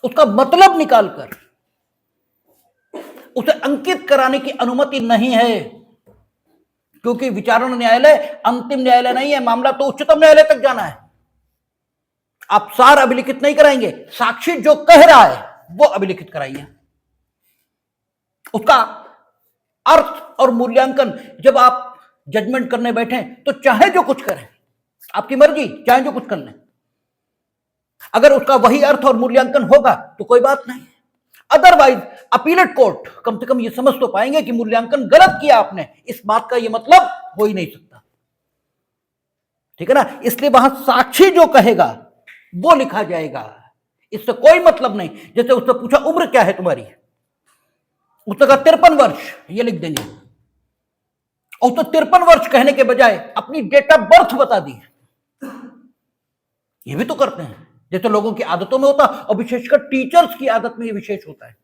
उसका मतलब निकालकर उसे अंकित कराने की अनुमति नहीं है, क्योंकि विचारण न्यायालय अंतिम न्यायालय नहीं है, मामला तो उच्चतम न्यायालय तक जाना है। आप सार अभिलिखित नहीं कराएंगे, साक्षी जो कह रहा है वो अभिलिखित कराइए। उसका अर्थ और मूल्यांकन जब आप जजमेंट करने बैठे तो चाहे जो कुछ करें, आपकी मर्जी, चाहे जो कुछ कर लें, अगर उसका वही अर्थ और मूल्यांकन होगा तो कोई बात नहीं। अदरवाइज अपीलेट कोर्ट कम से कम ये समझ तो पाएंगे कि मूल्यांकन गलत किया आपने, इस बात का ये मतलब हो ही नहीं सकता, ठीक है ना। इसलिए वहां साक्षी जो कहेगा वो लिखा जाएगा, इससे कोई मतलब नहीं। जैसे उससे पूछा उम्र क्या है तुम्हारी, उसने कहा 53 वर्ष, ये लिख देंगे, और तो 53 वर्ष कहने के बजाय अपनी डेट ऑफ बर्थ बता दी। ये भी तो करते हैं, जैसे लोगों की आदतों में होता, और विशेषकर टीचर्स की आदत में ये विशेष होता है।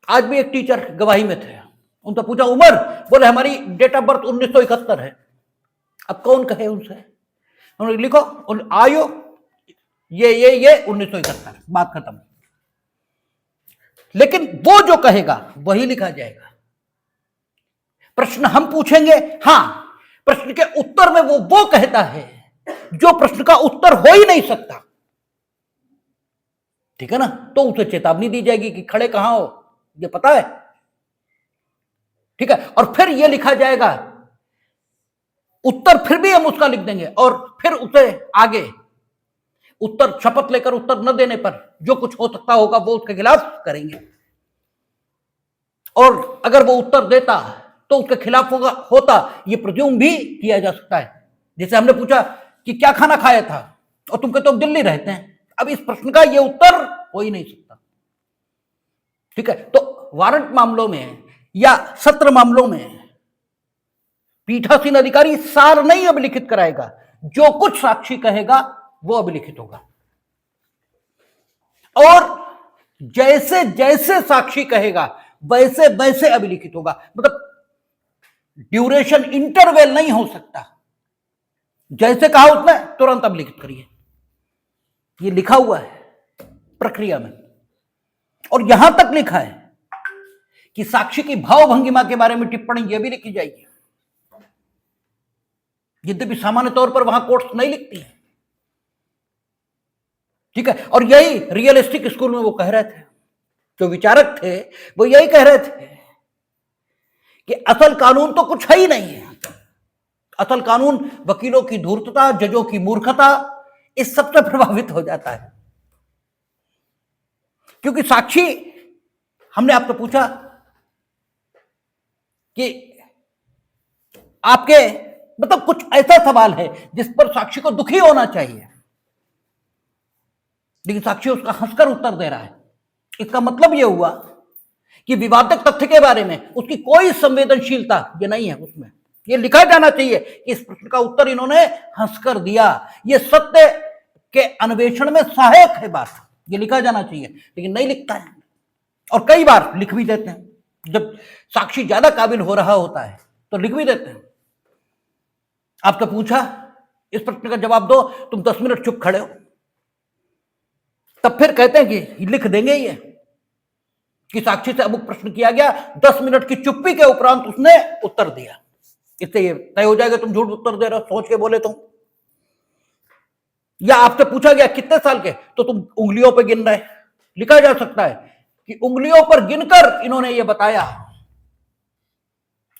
आज भी एक टीचर गवाही में थे, उनसे पूछा उम्र, बोले हमारी डेट ऑफ बर्थ 1971 है। अब कौन कहे उनसे, उन्होंने लिखो आयु ये 1971, बात खत्म। लेकिन वो जो कहेगा वही लिखा जाएगा। प्रश्न हम पूछेंगे, हां, प्रश्न के उत्तर में वो कहता है जो प्रश्न का उत्तर हो ही नहीं सकता, ठीक है ना, तो उसे चेतावनी दी जाएगी कि खड़े कहां हो, ये पता है, ठीक है। और फिर ये लिखा जाएगा, उत्तर फिर भी हम उसका लिख देंगे और फिर उसे आगे उत्तर, शपथ लेकर उत्तर न देने पर जो कुछ हो सकता होगा वो उसके खिलाफ करेंगे, और अगर वो उत्तर देता तो उसके खिलाफ होता, ये प्रज्यूम भी किया जा सकता है। जैसे हमने पूछा कि क्या खाना खाया था, और तुम कहते हो दिल्ली रहते हैं, अब इस प्रश्न का ये उत्तर हो ही नहीं सकता, ठीक है। तो वारंट मामलों में या सत्र मामलों में पीठासीन अधिकारी सार नहीं अभिलिखित कराएगा, जो कुछ साक्षी कहेगा वो अभिलिखित होगा, और जैसे जैसे साक्षी कहेगा वैसे वैसे अभिलिखित होगा। मतलब ड्यूरेशन इंटरवेल नहीं हो सकता, जैसे कहा उसने तुरंत अभिलिखित करिए, ये लिखा हुआ है प्रक्रिया में। और यहां तक लिखा है कि साक्षी की भावभंगिमा के बारे में टिप्पणी यह भी लिखी जाएगी, यद्यपि सामान्य तौर पर वहां कोर्ट्स नहीं लिखती है, ठीक है। और यही रियलिस्टिक स्कूल में वो कह रहे थे, जो विचारक थे वो यही कह रहे थे कि असल कानून तो कुछ है ही नहीं है, असल कानून वकीलों की धूर्तता, जजों की मूर्खता, इस सब से प्रभावित हो जाता है। क्योंकि साक्षी, हमने आपसे पूछा कि आपके मतलब कुछ ऐसा सवाल है जिस पर साक्षी को दुखी होना चाहिए, लेकिन साक्षी उसका हंसकर उत्तर दे रहा है, इसका मतलब यह हुआ कि विवादित तथ्य के बारे में उसकी कोई संवेदनशीलता ये नहीं है उसमें। ये लिखा जाना चाहिए कि इस प्रश्न का उत्तर इन्होंने हंसकर दिया, ये सत्य के अन्वेषण में सहायक है बात, ये लिखा जाना चाहिए, लेकिन नहीं लिखता है। और कई बार लिख भी देते हैं, जब साक्षी ज्यादा काबिल हो रहा होता है तो लिख भी देते हैं। आपसे पूछा इस प्रश्न का जवाब दो, तुम 10 मिनट चुप खड़े हो, तब फिर कहते हैं कि लिख देंगे ये कि साक्षी से अमुक प्रश्न किया गया, 10 मिनट की चुप्पी के उपरांत उसने उत्तर दिया, इससे ये तय हो जाएगा तुम झूठ उत्तर दे रहे हो, सोच के बोले तुम। या आपसे पूछा गया कितने साल के, तो तुम उंगलियों पर गिन रहे, लिखा जा सकता है कि उंगलियों पर गिनकर इन्होंने ये बताया,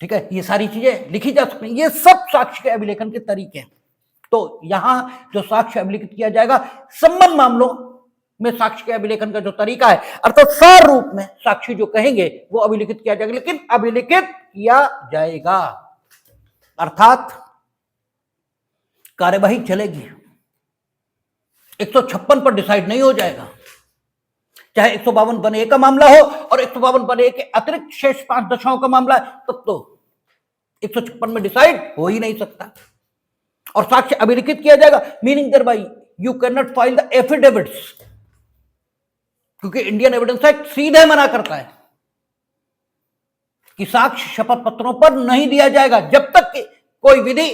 ठीक है। ये सारी चीजें लिखी जा सकती हैं, ये सब साक्ष्य के अभिलेखन के तरीके हैं। तो यहां जो साक्ष्य अभिलिखित किया जाएगा, संबंध मामलों में साक्ष्य के अभिलेखन का जो तरीका है, अर्थात सार रूप में साक्षी जो कहेंगे वो अभिलिखित किया जाएगा, लेकिन अभिलिखित किया जाएगा, अर्थात कार्यवाही चलेगी, 156 पर डिसाइड नहीं हो जाएगा, चाहे 152(a) का मामला हो और 152(a) के अतिरिक्त शेष 5 दशाओं का मामला है, तब तो 156 में डिसाइड हो ही नहीं सकता, और साक्ष्य अभिलिखित किया जाएगा, meaning thereby you cannot file the affidavits, क्योंकि इंडियन एविडेंस एक्ट सीधे मना करता है कि साक्ष्य शपथ पत्रों पर नहीं दिया जाएगा जब तक कि कोई विधि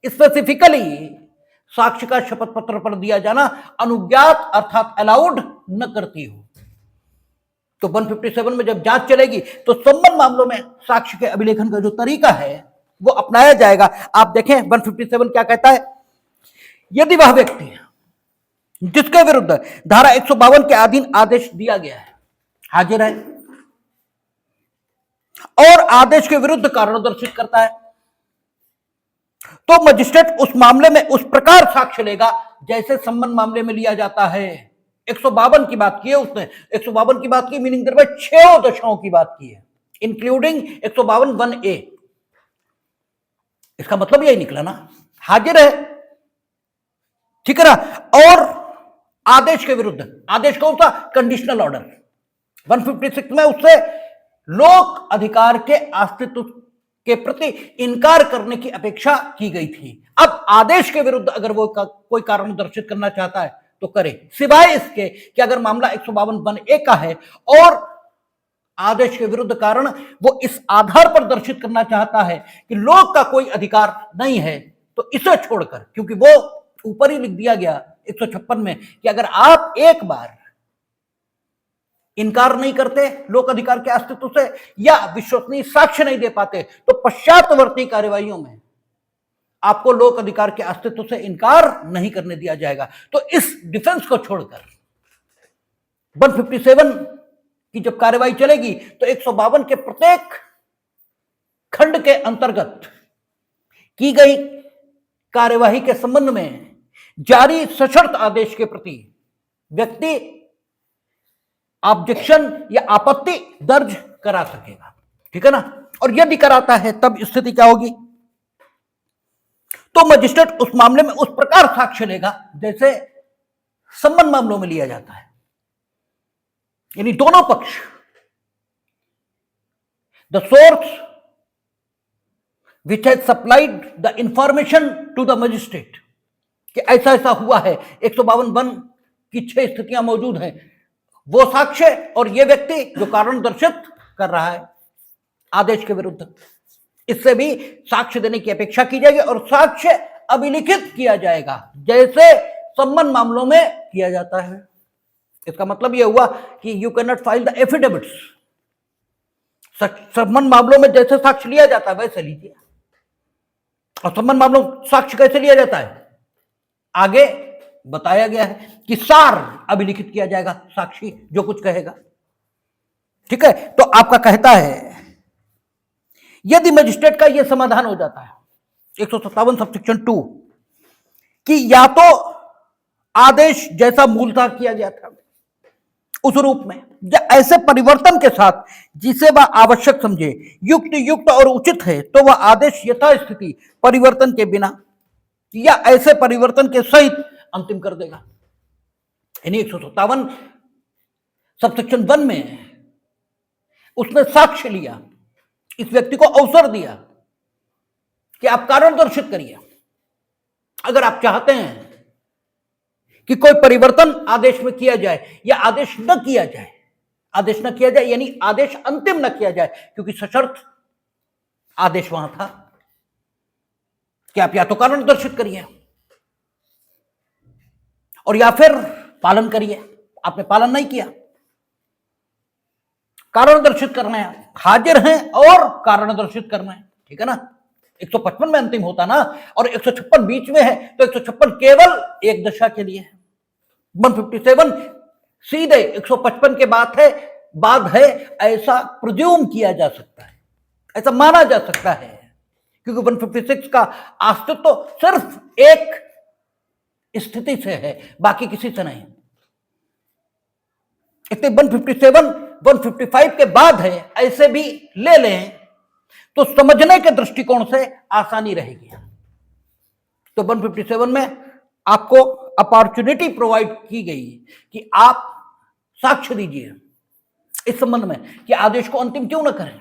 स्पेसिफिकली साक्ष्य का शपथ पत्र पर दिया जाना अनुज्ञात अर्थात अलाउड न करती हो। तो 157 में जब जांच चलेगी तो संबंध मामलों में साक्ष्य के अभिलेखन का जो तरीका है वो अपनाया जाएगा। आप देखें 157 क्या कहता है, यदि वह व्यक्ति जिसके विरुद्ध धारा 152 के अधीन आदेश दिया गया है हाजिर है और आदेश के विरुद्ध कारण दर्शित करता है, तो मजिस्ट्रेट उस मामले में उस प्रकार साक्ष्य लेगा जैसे संबंध मामले में लिया जाता है। 152 की बात की है उसने, 152 की बात की मीनिंग दर 6 दशाओं की बात की है, इंक्लूडिंग 152(1)(a। इसका मतलब यही निकला ना, हाजिर है, ठीक है ना। और आदेश के विरुद्ध, आदेश कौन सा, कंडीशनल ऑर्डर, 156 में उससे लोक अधिकार के अस्तित्व के प्रति इनकार करने की अपेक्षा की गई थी। अब आदेश के विरुद्ध अगर वो कोई कारण दर्शित करना चाहता है तो करे, सिवाय इसके कि अगर मामला 152(1)(a का है और आदेश के विरुद्ध कारण वो इस आधार पर दर्शित करना चाहता है कि लोक का कोई अधिकार नहीं है, तो इसे छोड़कर, क्योंकि वो ऊपर ही लिख दिया गया 156 में कि अगर आप एक बार इनकार नहीं करते लोक अधिकार के अस्तित्व से या विश्वसनीय साक्ष्य नहीं दे पाते तो पश्चातवर्ती कार्यवाहियों में आपको लोक अधिकार के अस्तित्व से इनकार नहीं करने दिया जाएगा। तो इस डिफेंस को छोड़कर 157 की जब कार्यवाही चलेगी तो 152 के प्रत्येक खंड के अंतर्गत की गई कार्यवाही के संबंध में जारी सशर्त आदेश के प्रति व्यक्ति ऑब्जेक्शन या आपत्ति दर्ज करा सकेगा। ठीक है ना। और यदि कराता है तब स्थिति क्या होगी? तो मजिस्ट्रेट उस मामले में उस प्रकार साक्ष्य लेगा जैसे संबंध मामलों में लिया जाता है, यानी दोनों पक्ष the source which has supplied the information to the magistrate कि ऐसा ऐसा हुआ है, 152 की 6 स्थितियां मौजूद हैं, वो साक्ष्य और ये व्यक्ति जो कारण दर्शित कर रहा है आदेश के विरुद्ध, इससे भी साक्ष्य देने की अपेक्षा की जाएगी और साक्ष्य अभिलिखित किया जाएगा जैसे संबंध मामलों में किया जाता है। इसका मतलब यह हुआ कि you cannot file the affidavits, संबंध मामलों में जैसे साक्ष्य लिया जाता है वैसे लीजिए। और संबंध मामलों साक्ष्य कैसे लिया जाता है आगे बताया गया है कि सार अभिलिखित किया जाएगा, साक्षी जो कुछ कहेगा। ठीक है। तो आपका कहता है यदि मजिस्ट्रेट का यह समाधान हो जाता है 157 सबसेक्शन 2 कि या तो आदेश जैसा मूलतः किया गया था उस रूप में या ऐसे परिवर्तन के साथ जिसे वह आवश्यक समझे, युक्त और उचित है, तो वह आदेश यथास्थिति परिवर्तन के बिना या ऐसे परिवर्तन के सहित अंतिम कर देगा। यानी 157 सबसेक्शन 1 में उसने साक्ष्य लिया, इस व्यक्ति को अवसर दिया कि आप कारण दर्शित करिए। अगर आप चाहते हैं कि कोई परिवर्तन आदेश में किया जाए या आदेश न किया जाए, यानी आदेश अंतिम न किया जाए, क्योंकि सशर्त आदेश वहां था कि आप या तो कारण दर्शित करिए और या फिर पालन करिए। आपने पालन नहीं किया, कारण दर्शित करना है, हाजिर हैं और कारण दर्शित करना है। ठीक है ना। 155 में अंतिम होता ना, और 156 बीच में है, तो 156 केवल एक दशा के लिए है। 157 सीधे 155 के बाद है ऐसा प्रिज्यूम किया जा सकता है, ऐसा माना जा सकता है, क्योंकि 156 का अस्तित्व तो सिर्फ एक स्थिति से है, बाकी किसी से नहीं। इसलिए 157 155 के बाद है, ऐसे भी ले लें तो समझने के दृष्टिकोण से आसानी रहेगी। तो 157 में आपको अपॉर्चुनिटी प्रोवाइड की गई कि आप साक्ष्य दीजिए इस संबंध में कि आदेश को अंतिम क्यों न करें।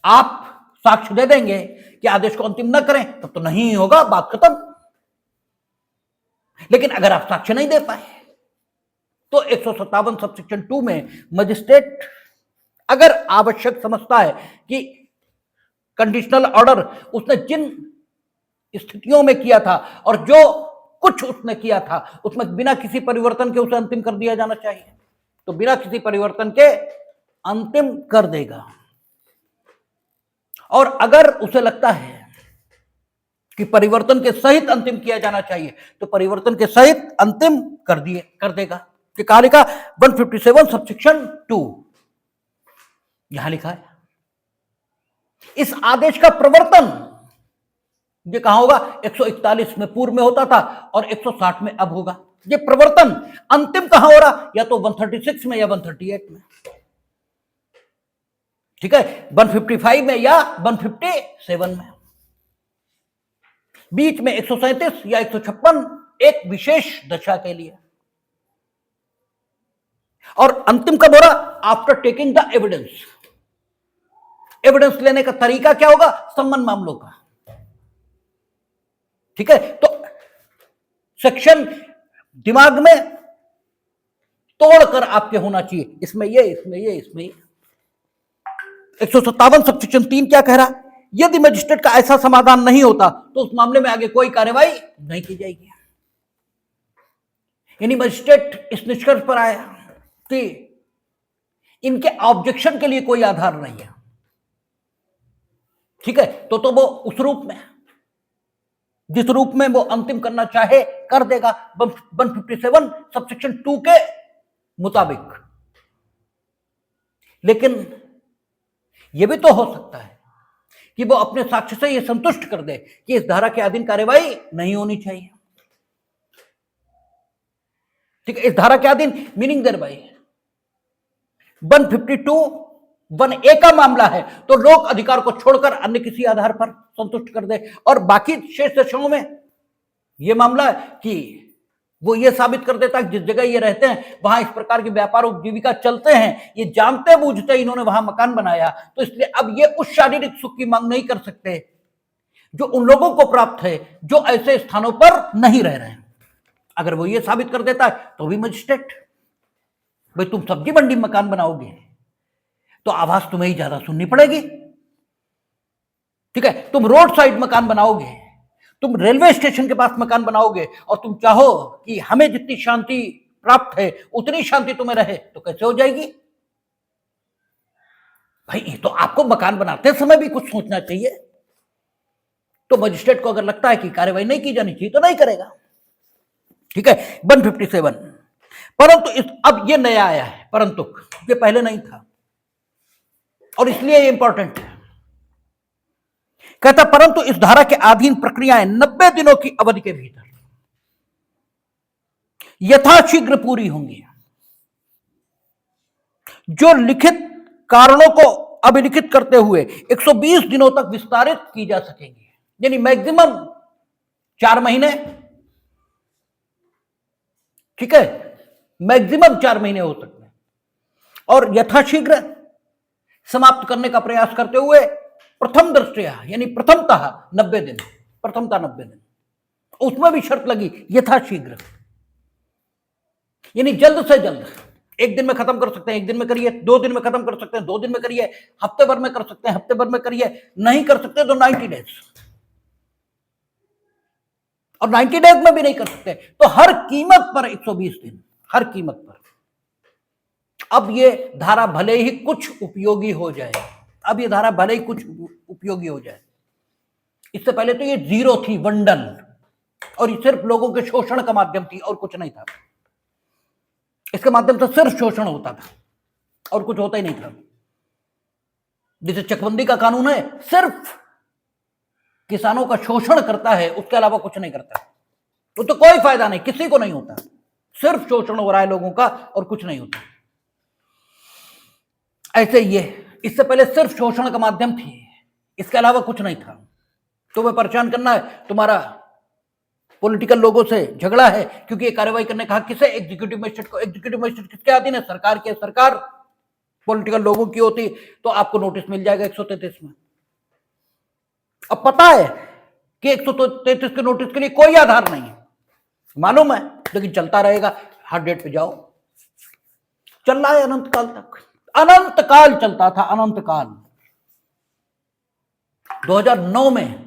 आप साक्ष्य दे देंगे कि आदेश को अंतिम न करें तब तो नहीं होगा, बात खत्म। लेकिन अगर आप साक्ष्य नहीं दे पाए तो 157 सबसेक्शन 2 में मजिस्ट्रेट अगर आवश्यक समझता है कि कंडीशनल ऑर्डर उसने जिन स्थितियों में किया था और जो कुछ उसने किया था उसमें बिना किसी परिवर्तन के उसे अंतिम कर दिया जाना चाहिए, तो बिना किसी परिवर्तन के अंतिम कर देगा। और अगर उसे लगता है कि परिवर्तन के सहित अंतिम किया जाना चाहिए तो परिवर्तन के सहित अंतिम कर देगा। कि कहा लिखा 157 सबसेक्शन 2 यहां लिखा है। इस आदेश का प्रवर्तन ये कहां होगा? 141 में पूर्व में होता था और 160 में अब होगा। ये प्रवर्तन अंतिम कहां हो रहा? या तो 136 में या 138 में। ठीक है, 155 में या 157 में। बीच में 137 या 156 एक विशेष दशा के लिए। और अंतिम कब हो रहा? After taking the evidence. Evidence लेने का तरीका क्या होगा? संबंध मामलों का। ठीक है, तो सेक्शन दिमाग में तोड़कर आपके होना चाहिए, इसमें ये, इसमें ये, इसमें ये। 157 सबसेक्शन 3 क्या कह रहा? यदि मजिस्ट्रेट का ऐसा समाधान नहीं होता तो उस मामले में आगे कोई कार्रवाई नहीं की जाएगी। यानी मजिस्ट्रेट इस निष्कर्ष पर आया कि इनके ऑब्जेक्शन के लिए कोई आधार नहीं है। ठीक है, तो वो उस रूप में, जिस रूप में वो अंतिम करना चाहे कर देगा 157 सबसेक्शन 2 के मुताबिक। लेकिन यह भी तो हो सकता है कि वो अपने साक्ष्य से यह संतुष्ट कर दे कि इस धारा के अधीन कार्यवाही नहीं होनी चाहिए। ठीक है, इस धारा के अधीन मीनिंग देर भाई 152(1)(a) का मामला है तो लोक अधिकार को छोड़कर अन्य किसी आधार पर संतुष्ट कर दे, और बाकी शेष सेक्शनों में यह मामला है कि वो ये साबित कर देता है कि जिस जगह ये रहते हैं वहां इस प्रकार के व्यापार उपजीविका चलते हैं, ये जानते बूझते इन्होंने वहां मकान बनाया, तो इसलिए अब ये उस शारीरिक सुख की मांग नहीं कर सकते जो उन लोगों को प्राप्त है जो ऐसे स्थानों पर नहीं रह रहे हैं। अगर वो ये साबित कर देता है तो भी मजिस्ट्रेट, भाई तुम सब्जी मंडी में मकान बनाओगे तो आवाज तुम्हें ही ज्यादा सुननी पड़ेगी। ठीक है, तुम रोड साइड मकान बनाओगे, तुम रेलवे स्टेशन के पास मकान बनाओगे और तुम चाहो कि हमें जितनी शांति प्राप्त है उतनी शांति तुम्हें रहे, तो कैसे हो जाएगी भाई? ये तो आपको मकान बनाते समय भी कुछ सोचना चाहिए। तो मजिस्ट्रेट को अगर लगता है कि कार्यवाही नहीं की जानी चाहिए तो नहीं करेगा। ठीक है, 157। परंतु अब ये नया आया है, परंतु ये पहले नहीं था और इसलिए ये इंपॉर्टेंट है। कहता परंतु इस धारा के अधीन प्रक्रियाएं 90 दिनों की अवधि के भीतर यथाशीघ्र पूरी होंगी, जो लिखित कारणों को अभिलिखित करते हुए 120 दिनों तक विस्तारित की जा सकेंगी। यानी मैक्सिमम 4 महीने। ठीक है, मैक्सिमम 4 महीने हो सकते हैं, और यथाशीघ्र समाप्त करने का प्रयास करते हुए प्रथम दृष्टया यानी प्रथमतः 90 दिन, प्रथमतः 90 दिन, उसमें भी शर्त लगी यथाशीघ्र, यानी जल्द से जल्द। 1 दिन में खत्म कर सकते हैं, 1 दिन में करिए, 2 दिन में खत्म कर सकते हैं, 2 दिन में करिए, हफ्ते भर में कर सकते हैं, हफ्ते भर में करिए, नहीं कर सकते तो 90 डेज, और 90 डेज में भी नहीं कर सकते तो हर कीमत पर 120 दिन, हर कीमत पर। अब ये धारा भले ही कुछ उपयोगी हो जाए, अब ये धारा भले ही कुछ उपयोगी हो जाए, इससे पहले तो ये जीरो थी, वंडल, और ये सिर्फ लोगों के शोषण का माध्यम थी और कुछ नहीं था। इसके माध्यम से सिर्फ शोषण होता था और कुछ होता ही नहीं था। जैसे चकबंदी का कानून है, सिर्फ किसानों का शोषण करता है, उसके अलावा कुछ नहीं करता। वो तो कोई फायदा नहीं, किसी को नहीं होता, सिर्फ शोषण हो रहा है लोगों का और कुछ नहीं होता। ऐसे ये इससे पहले सिर्फ शोषण का माध्यम थी, इसके अलावा कुछ नहीं था। तुम्हें परेशान करना है, तुम्हारा पॉलिटिकल लोगों से झगड़ा है क्योंकि ये कार्रवाई करने का हक किसे? एग्जीक्यूटिव मजिस्ट्रेट को। एग्जीक्यूटिव मजिस्ट्रेट किसके अधीन है? सरकार के। सरकार पॉलिटिकल लोगों की होती तो आपको नोटिस मिल जाएगा 133 में। अब पता है कि 133 के नोटिस के लिए कोई आधार नहीं है, मालूम है, लेकिन चलता रहेगा। हर डेट पे जाओ, चल रहा है अनंत काल तक, अनंत काल चलता था, अनंत काल। 2009 में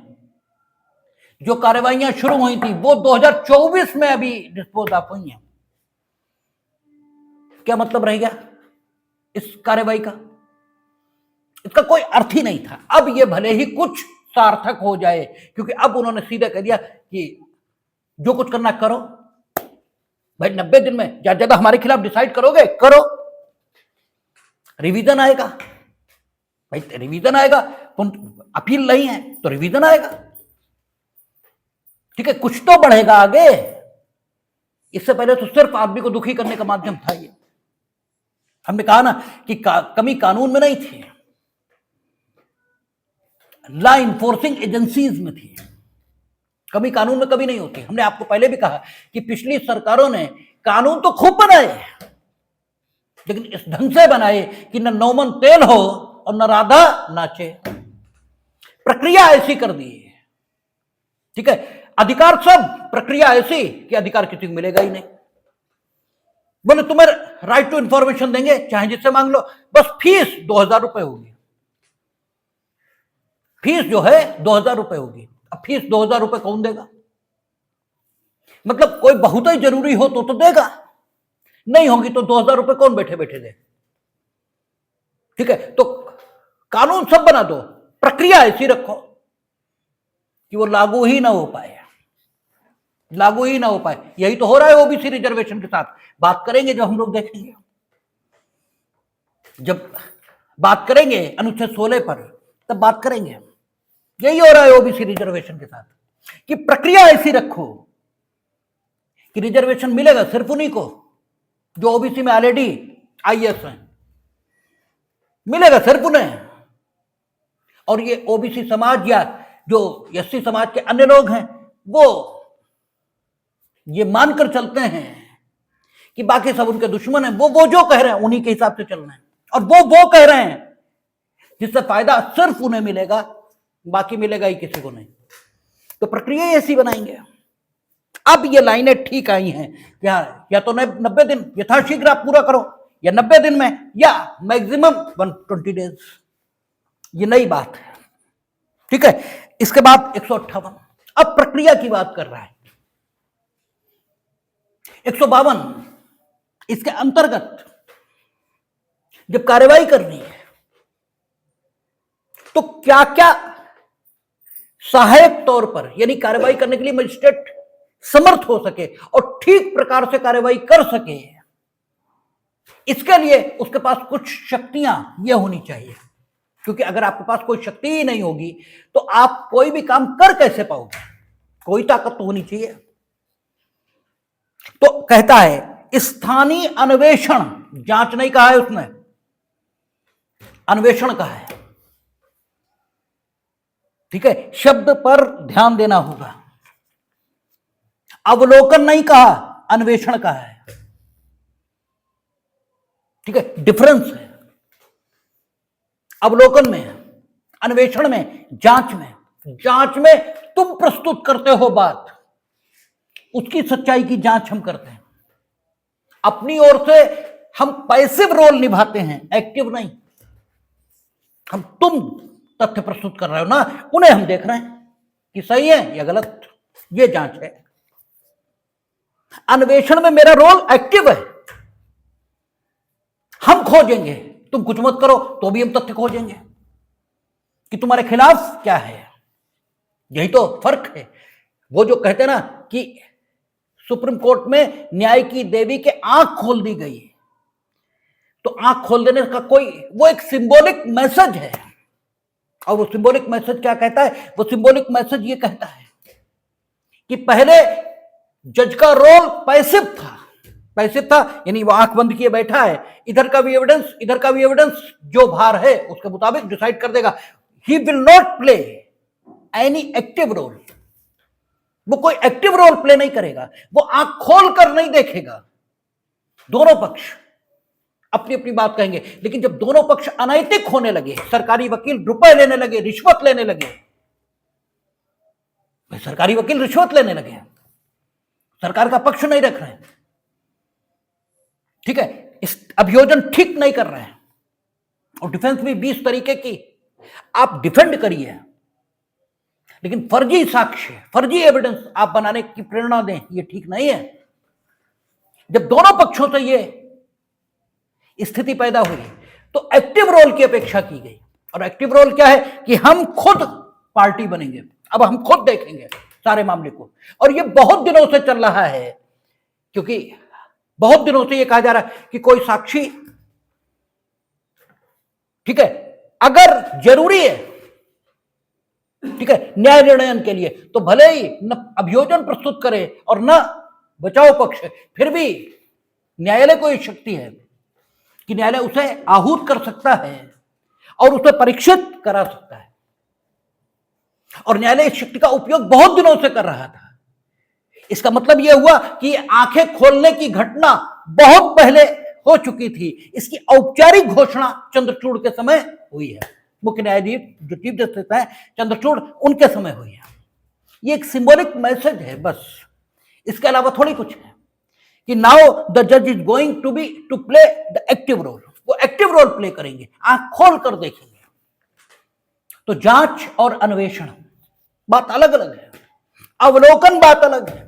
जो कार्रवाइयां शुरू हुई थी वो 2024 में अभी डिस्पोज ऑफ हुई हैं। क्या मतलब रह गया इस कार्रवाई का? इसका कोई अर्थ ही नहीं था। अब ये भले ही कुछ सार्थक हो जाए, क्योंकि अब उन्होंने सीधे कह दिया कि जो कुछ करना करो भाई, 90 दिन में ज्यादा हमारे खिलाफ डिसाइड करोगे, करो। रिवीजन आएगा भाई, रिवीजन आएगा, अपील नहीं है तो रिवीजन आएगा। ठीक है, कुछ तो बढ़ेगा आगे। इससे पहले तो सिर्फ आदमी को दुखी करने का माध्यम था ये। हमने कहा ना कि कमी कानून में नहीं थी, लॉ इन्फोर्सिंग एजेंसीज में थी। कमी कानून में कभी नहीं होती। हमने आपको पहले भी कहा कि पिछली सरकारों ने कानून तो खूब बनाए, लेकिन इस ढंग से बनाए कि न नौमन तेल हो और न राधा नाचे। प्रक्रिया ऐसी कर दी, ठीक है, अधिकार सब, प्रक्रिया ऐसी कि अधिकार किसी को मिलेगा ही नहीं। बोले तुम्हें राइट टू इंफॉर्मेशन देंगे, चाहे जिससे मांग लो, बस फीस 2000 रुपए होगी। फीस जो है 2000 रुपए होगी। अब फीस 2000 रुपए कौन देगा? मतलब कोई बहुत ही जरूरी हो तो देगा, नहीं होगी तो 2000 रुपए कौन बैठे बैठे दे? ठीक है, तो कानून सब बना दो, प्रक्रिया ऐसी रखो। कि वो लागू ही ना हो पाए, लागू ही ना हो पाए। यही तो हो रहा है ओबीसी रिजर्वेशन के साथ। बात करेंगे जब हम लोग देखेंगे, जब बात करेंगे अनुच्छेद 16 पर, तब बात करेंगे। यही हो रहा है ओबीसी रिजर्वेशन के साथ कि प्रक्रिया ऐसी रखो कि रिजर्वेशन मिलेगा सिर्फ उन्हीं को जो ओबीसी में ऑलरेडी आईएएस हैं, मिलेगा सिर्फ उन्हें। और ये ओबीसी समाज या जो एससी समाज के अन्य लोग हैं वो ये मानकर चलते हैं कि बाकी सब उनके दुश्मन हैं। वो जो कह रहे हैं उन्हीं के हिसाब से चलना है, और वो कह रहे हैं जिससे फायदा सिर्फ उन्हें मिलेगा, बाकी मिलेगा ही किसी को नहीं। तो प्रक्रिया ऐसी बनाएंगे। अब ये लाइनें ठीक आई हैं, या तो 90 दिन यथाशीघ्र आप पूरा करो, या 90 दिन में, या मैक्सिमम 120 डेज। ये नई बात है, ठीक है। इसके बाद 158 अब प्रक्रिया की बात कर रहा है। 152 इसके अंतर्गत जब कार्रवाई करनी है तो क्या क्या सहायक तौर पर, यानी कार्रवाई करने के लिए मजिस्ट्रेट समर्थ हो सके और ठीक प्रकार से कार्रवाई कर सके, इसके लिए उसके पास कुछ शक्तियां यह होनी चाहिए। क्योंकि अगर आपके पास कोई शक्ति ही नहीं होगी तो आप कोई भी काम कर कैसे पाओगे? कोई ताकत तो होनी चाहिए। तो कहता है स्थानीय अन्वेषण, जांच नहीं कहा है उसने, अन्वेषण कहा है, ठीक है। शब्द पर ध्यान देना होगा। अवलोकन नहीं कहा, अन्वेषण कहा है, ठीक है। डिफरेंस है अवलोकन में, अन्वेषण में, जांच में। जांच में तुम प्रस्तुत करते हो बात, उसकी सच्चाई की जांच हम करते हैं। अपनी ओर से हम पैसिव रोल निभाते हैं, एक्टिव नहीं। तुम तथ्य प्रस्तुत कर रहे हो ना, उन्हें हम देख रहे हैं कि सही है या गलत, ये जांच है। अन्वेषण में मेरा रोल एक्टिव है, हम खोजेंगे, तुम कुछ मत करो तो भी हम तथ्य खोजेंगे कि तुम्हारे खिलाफ क्या है। यही तो फर्क है। वो जो कहते हैं ना कि सुप्रीम कोर्ट में न्याय की देवी के आंख खोल दी गई, तो आंख खोल देने का वो एक सिंबॉलिक मैसेज है। और वो सिंबॉलिक मैसेज क्या कहता है? वो सिंबॉलिक मैसेज ये कहता है कि पहले जज का रोल पैसिव था, यानी वो आंख बंद किए बैठा है, इधर का भी एविडेंस, इधर का भी एविडेंस, जो भार है उसके मुताबिक डिसाइड कर देगा। He will not play any active role. वो कोई एक्टिव रोल प्ले नहीं करेगा, वो आंख खोल कर नहीं देखेगा। दोनों पक्ष अपनी अपनी बात कहेंगे, लेकिन जब दोनों पक्ष अनैतिक होने लगे, सरकारी वकील रुपए लेने लगे, रिश्वत लेने लगे, सरकारी वकील रिश्वत लेने लगे, सरकार का पक्ष नहीं रख रहे हैं, ठीक है, इस अभियोजन ठीक नहीं कर रहे हैं, और डिफेंस भी 20 तरीके की आप डिफेंड करिए, लेकिन फर्जी साक्ष्य, फर्जी एविडेंस आप बनाने की प्रेरणा दें, ये ठीक नहीं है। जब दोनों पक्षों से ये स्थिति पैदा हुई तो एक्टिव रोल की अपेक्षा की गई। और एक्टिव रोल क्या है कि हम खुद पार्टी बनेंगे, अब हम खुद देखेंगे सारे मामले को। और ये बहुत दिनों से चल रहा है, क्योंकि बहुत दिनों से ये कहा जा रहा है कि कोई साक्षी, ठीक है, अगर जरूरी है, ठीक है, न्याय निर्णय के लिए, तो भले ही न अभियोजन प्रस्तुत करे और न बचाव पक्ष, फिर भी न्यायालय को यह शक्ति है कि न्यायालय उसे आहूत कर सकता है और उसे परीक्षित करा सकता है। और न्यायालय इस शक्ति का उपयोग बहुत दिनों से कर रहा था। इसका मतलब यह हुआ कि आंखें खोलने की घटना बहुत पहले हो चुकी थी। इसकी औपचारिक घोषणा चंद्रचूड़ के समय हुई है। मुख्य न्यायाधीश जो चीफ जस्टिस हैं चंद्रचूड़, उनके समय हुई है। ये एक सिंबॉलिक मैसेज है बस, इसके अलावा थोड़ी कुछ है कि नाउ द जज is going to play the active role. वो एक्टिव रोल प्ले करेंगे, आंख खोल कर देखेंगे। तो जांच और अन्वेषण बात अलग अलग है, अवलोकन बात अलग है।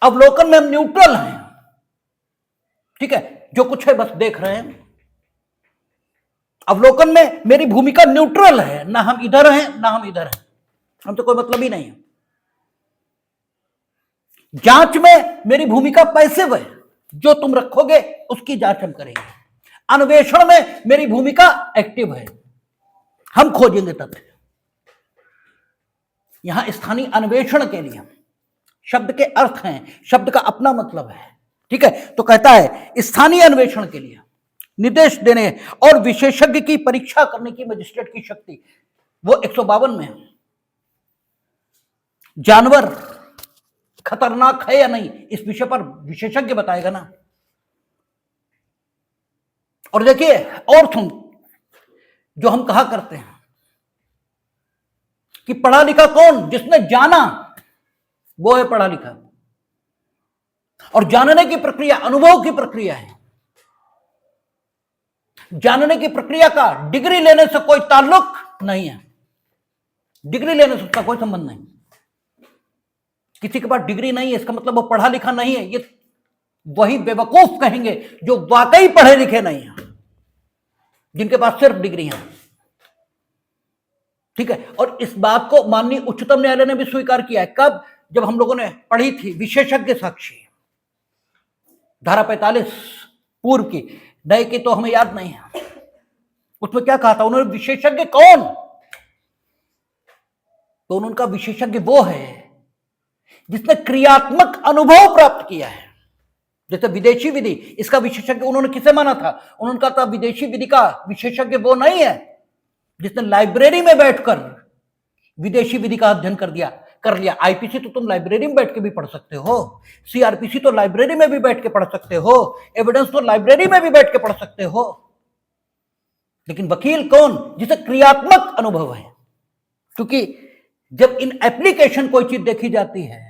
अवलोकन में हम न्यूट्रल हैं, ठीक है, जो कुछ है बस देख रहे हैं। अवलोकन में मेरी भूमिका न्यूट्रल है, ना हम इधर हैं ना हम इधर हैं, हम तो कोई मतलब ही नहीं है। जांच में मेरी भूमिका पैसिव है, जो तुम रखोगे उसकी जांच हम करेंगे। अन्वेषण में मेरी भूमिका एक्टिव है, हम खोजेंगे तथ्य। यहां स्थानीय अन्वेषण के लिए शब्द के अर्थ हैं, शब्द का अपना मतलब है, ठीक है। तो कहता है स्थानीय अन्वेषण के लिए निर्देश देने और विशेषज्ञ की परीक्षा करने की मजिस्ट्रेट की शक्ति, वो 152 में है। जानवर खतरनाक है या नहीं, इस विषय पर विशेषज्ञ बताएगा ना। और देखिए, और सुन, जो हम कहा करते हैं कि पढ़ा लिखा कौन, जिसने जाना वो है पढ़ा लिखा। और जानने की प्रक्रिया अनुभव की प्रक्रिया है। जानने की प्रक्रिया का डिग्री लेने से कोई ताल्लुक नहीं है, डिग्री लेने से उसका कोई संबंध नहीं। किसी के पास डिग्री नहीं है इसका मतलब वो पढ़ा लिखा नहीं है। ये वही बेवकूफ कहेंगे जो वाकई पढ़े लिखे नहीं है, जिनके पास सिर्फ डिग्री है, ठीक है। और इस बात को माननीय उच्चतम न्यायालय ने भी स्वीकार किया है। कब? जब हम लोगों ने पढ़ी थी विशेषज्ञ साक्षी, धारा 45 पूर्व की, नए की तो हमें याद नहीं है। उसमें क्या कहा था उन्होंने? विशेषज्ञ कौन? तो उनका विशेषज्ञ वो है जिसने क्रियात्मक अनुभव प्राप्त किया है। जैसे विदेशी विधि, इसका विशेषज्ञ उन्होंने किसे माना था? उन्होंने कहा था विदेशी विधि का विशेषज्ञ वो नहीं है जिसने लाइब्रेरी में बैठकर विदेशी विधि का अध्ययन कर लिया। आईपीसी तो तुम लाइब्रेरी में बैठ के भी पढ़ सकते हो, सीआरपीसी तो लाइब्रेरी में भी बैठ के पढ़ सकते हो, एविडेंस तो लाइब्रेरी में भी बैठ के पढ़ सकते हो। लेकिन वकील कौन? जिसे क्रियात्मक अनुभव है। क्योंकि जब इन एप्लीकेशन कोई चीज देखी जाती है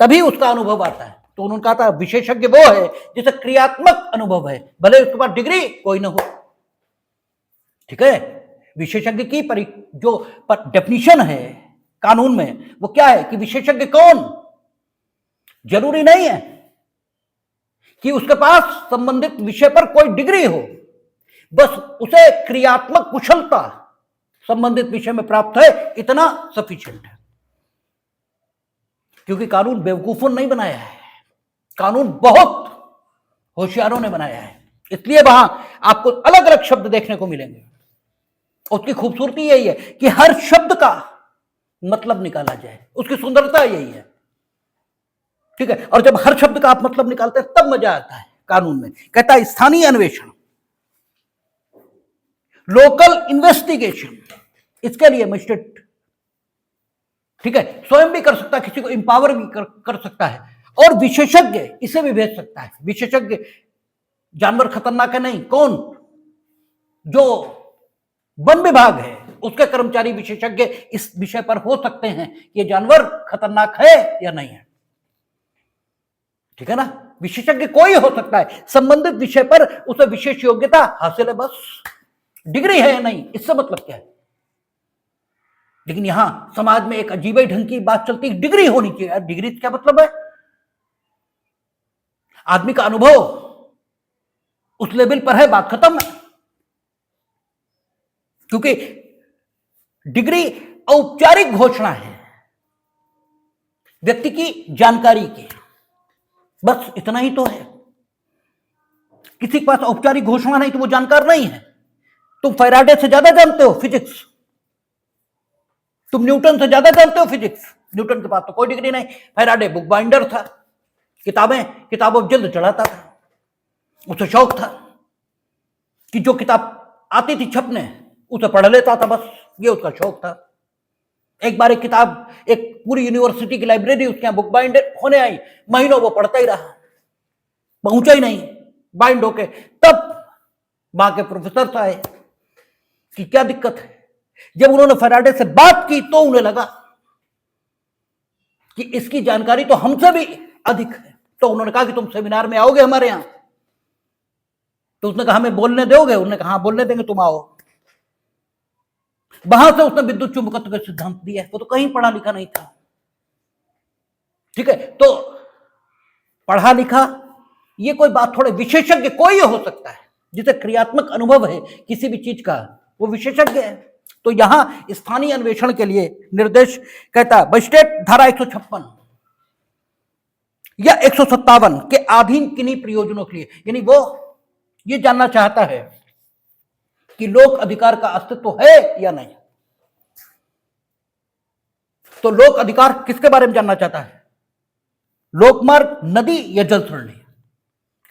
तभी उसका अनुभव आता है। तो उन्होंने कहा था विशेषज्ञ वो है जिसे क्रियात्मक अनुभव है, भले उसके पास डिग्री कोई ना हो, ठीक है। विशेषज्ञ की जो डेफिनेशन है कानून में वो क्या है कि विशेषज्ञ कौन? जरूरी नहीं है कि उसके पास संबंधित विषय पर कोई डिग्री हो, बस उसे क्रियात्मक कुशलता संबंधित विषय में प्राप्त है, इतना सफिशिएंट है। क्योंकि कानून बेवकूफों ने नहीं बनाया है, कानून बहुत होशियारों ने बनाया है। इसलिए वहां आपको अलग अलग शब्द देखने को मिलेंगे। उसकी खूबसूरती यही है कि हर शब्द का मतलब निकाला जाए, उसकी सुंदरता यही है, ठीक है। और जब हर शब्द का आप मतलब निकालते हैं तब मजा आता है कानून में। कहता है स्थानीय अन्वेषण, लोकल इन्वेस्टिगेशन, इसके लिए मजिस्ट्रेट, ठीक है, स्वयं भी कर सकता है, किसी को इंपावर भी कर सकता है। और विशेषज्ञ इसे भी भेज सकता है। विशेषज्ञ जानवर खतरनाक है नहीं, कौन? जो वन विभाग है उसके कर्मचारी विशेषज्ञ इस विषय पर हो सकते हैं कि ये जानवर खतरनाक है या नहीं है, ठीक है ना। विशेषज्ञ कोई हो सकता है, संबंधित विषय पर उसे विशेष योग्यता हासिल है, बस डिग्री है या नहीं इससे मतलब क्या है। लेकिन यहां समाज में एक अजीब ही ढंग की बात चलती है, डिग्री होनी चाहिए। डिग्री क्या मतलब है? आदमी का अनुभव उस लेवल पर है, बात खत्म है। क्योंकि डिग्री औपचारिक घोषणा है व्यक्ति की जानकारी की, बस इतना ही तो है। किसी के पास औपचारिक घोषणा नहीं तो वो जानकार नहीं है। तुम फैराडे से ज्यादा जानते हो फिजिक्स, तुम न्यूटन से ज्यादा जानते हो फिजिक्स। न्यूटन के पास तो कोई डिग्री नहीं, फैराडे बुक बाइंडर था, किताबों जल्द चढ़ाता था, उसे शौक था कि जो किताब आती थी छपने उसे पढ़ लेता था, बस ये उसका शौक था। एक बार एक किताब, एक पूरी यूनिवर्सिटी की लाइब्रेरी उसके यहां बुक बाइंड होने आई, महीनों वो पढ़ता ही रहा, पहुंचा ही नहीं बाइंड होके। तब वहां के प्रोफेसर आए कि क्या दिक्कत है। जब उन्होंने फैराडे से बात की तो उन्हें लगा कि इसकी जानकारी तो हमसे भी अधिक है। तो उन्होंने कहा कि तुम सेमिनार में आओगे हमारे यहां? तो उसने कहा हमें बोलने दोगे? उन्होंने कहा हाँ बोलने देंगे, तुम आओ। वहां से उसने विद्युत चुंबकत्व का सिद्धांत दिया। वो तो कहीं पढ़ा लिखा नहीं था, ठीक है। तो पढ़ा लिखा ये कोई बात थोड़े, विशेषज्ञ कोई हो सकता है जिसे क्रियात्मक अनुभव है किसी भी चीज का, वो विशेषज्ञ है। तो यहां स्थानीय अन्वेषण के लिए निर्देश कहता है मजिस्ट्रेट धारा 156 या 157 के अधीन किन्हीं प्रयोजनों के लिए, यानी वो ये जानना चाहता है कि लोक अधिकार का अस्तित्व है या नहीं। तो लोक अधिकार किसके बारे में जानना चाहता है? लोकमार्ग, नदी या जल सरणी,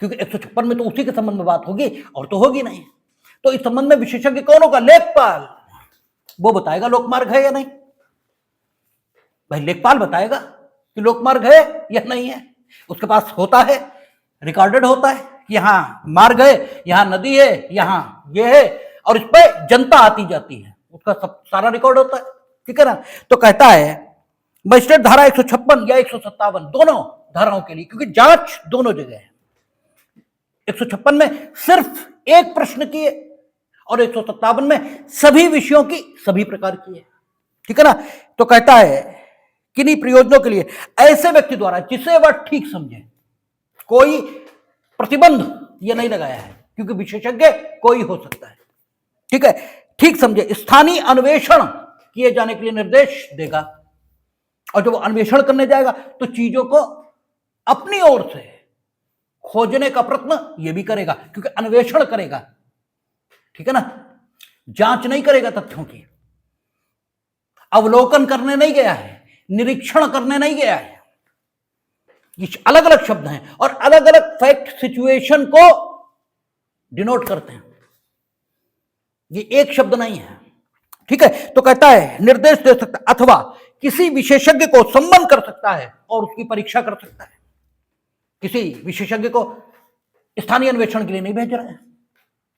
क्योंकि 156 में तो उसी के संबंध में बात होगी और तो होगी नहीं। तो इस संबंध में विशेषज्ञ कौन होगा? लेखपाल। वो बताएगा लोकमार्ग है या नहीं। भाई लेखपाल बताएगा कि लोकमार्ग है या नहीं है। उसके पास होता है, रिकॉर्डेड होता है कि यहां मार्ग है, यहां नदी है, यहां ये है, और इस पर जनता आती जाती है, उसका सब सारा रिकॉर्ड होता है, ठीक है ना। तो कहता है मजिस्ट्रेट धारा 156 या 157 दोनों धाराओं के लिए, क्योंकि जांच दोनों जगह है। 156 में सिर्फ एक प्रश्न की है और 157 में सभी विषयों की सभी प्रकार की है, ठीक है ना। तो कहता है किन्हीं प्रयोजनों के लिए ऐसे व्यक्ति द्वारा जिसे वह ठीक समझे, कोई प्रतिबंध ये नहीं लगाया है, क्योंकि विशेषज्ञ कोई हो सकता है, ठीक है, ठीक समझे स्थानीय अन्वेषण किए जाने के लिए निर्देश देगा। और जब वो अन्वेषण करने जाएगा तो चीजों को अपनी ओर से खोजने का प्रयत्न ये भी करेगा, क्योंकि अन्वेषण करेगा, ठीक है ना, जांच नहीं करेगा तथ्यों की, अवलोकन करने नहीं गया है, निरीक्षण करने नहीं गया है। ये अलग अलग शब्द हैं और अलग अलग फैक्ट सिचुएशन को डिनोट करते हैं, ये एक शब्द नहीं है, ठीक है। तो कहता है निर्देश दे सकता है अथवा किसी विशेषज्ञ को सम्मन कर सकता है और उसकी परीक्षा कर सकता है। किसी विशेषज्ञ को स्थानीय अन्वेषण के लिए नहीं भेज रहा है,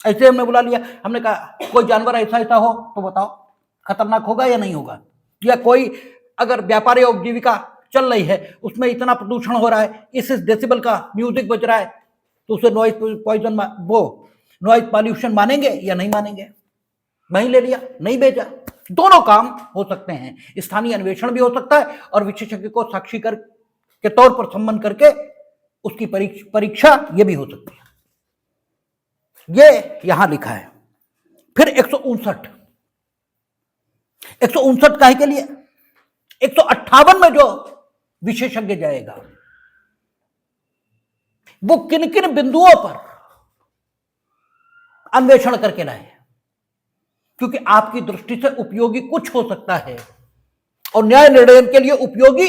ऐसे हमने बुला लिया, हमने कहा कोई जानवर ऐसा ऐसा हो तो बताओ खतरनाक होगा या नहीं होगा, या कोई अगर व्यापार या उपजीविका चल रही है उसमें इतना प्रदूषण हो रहा है, इस डेसिबल का म्यूजिक बज रहा है, तो उसे नॉइज पॉइजन वो नॉइज पॉल्यूशन मानेंगे या नहीं मानेंगे। वहीं ले लिया, नहीं भेजा। दोनों काम हो सकते हैं, स्थानीय अन्वेषण भी हो सकता है और विशेषज्ञ को साक्षी कर के तौर पर सम्मन करके उसकी परीक्षा ये भी हो सकती है। ये यहां लिखा है। फिर 159 काहे के लिए? 158 में जो विशेषज्ञ जाएगा वो किन किन बिंदुओं पर अन्वेषण करके लाए, क्योंकि आपकी दृष्टि से उपयोगी कुछ हो सकता है और न्याय निर्णय के लिए उपयोगी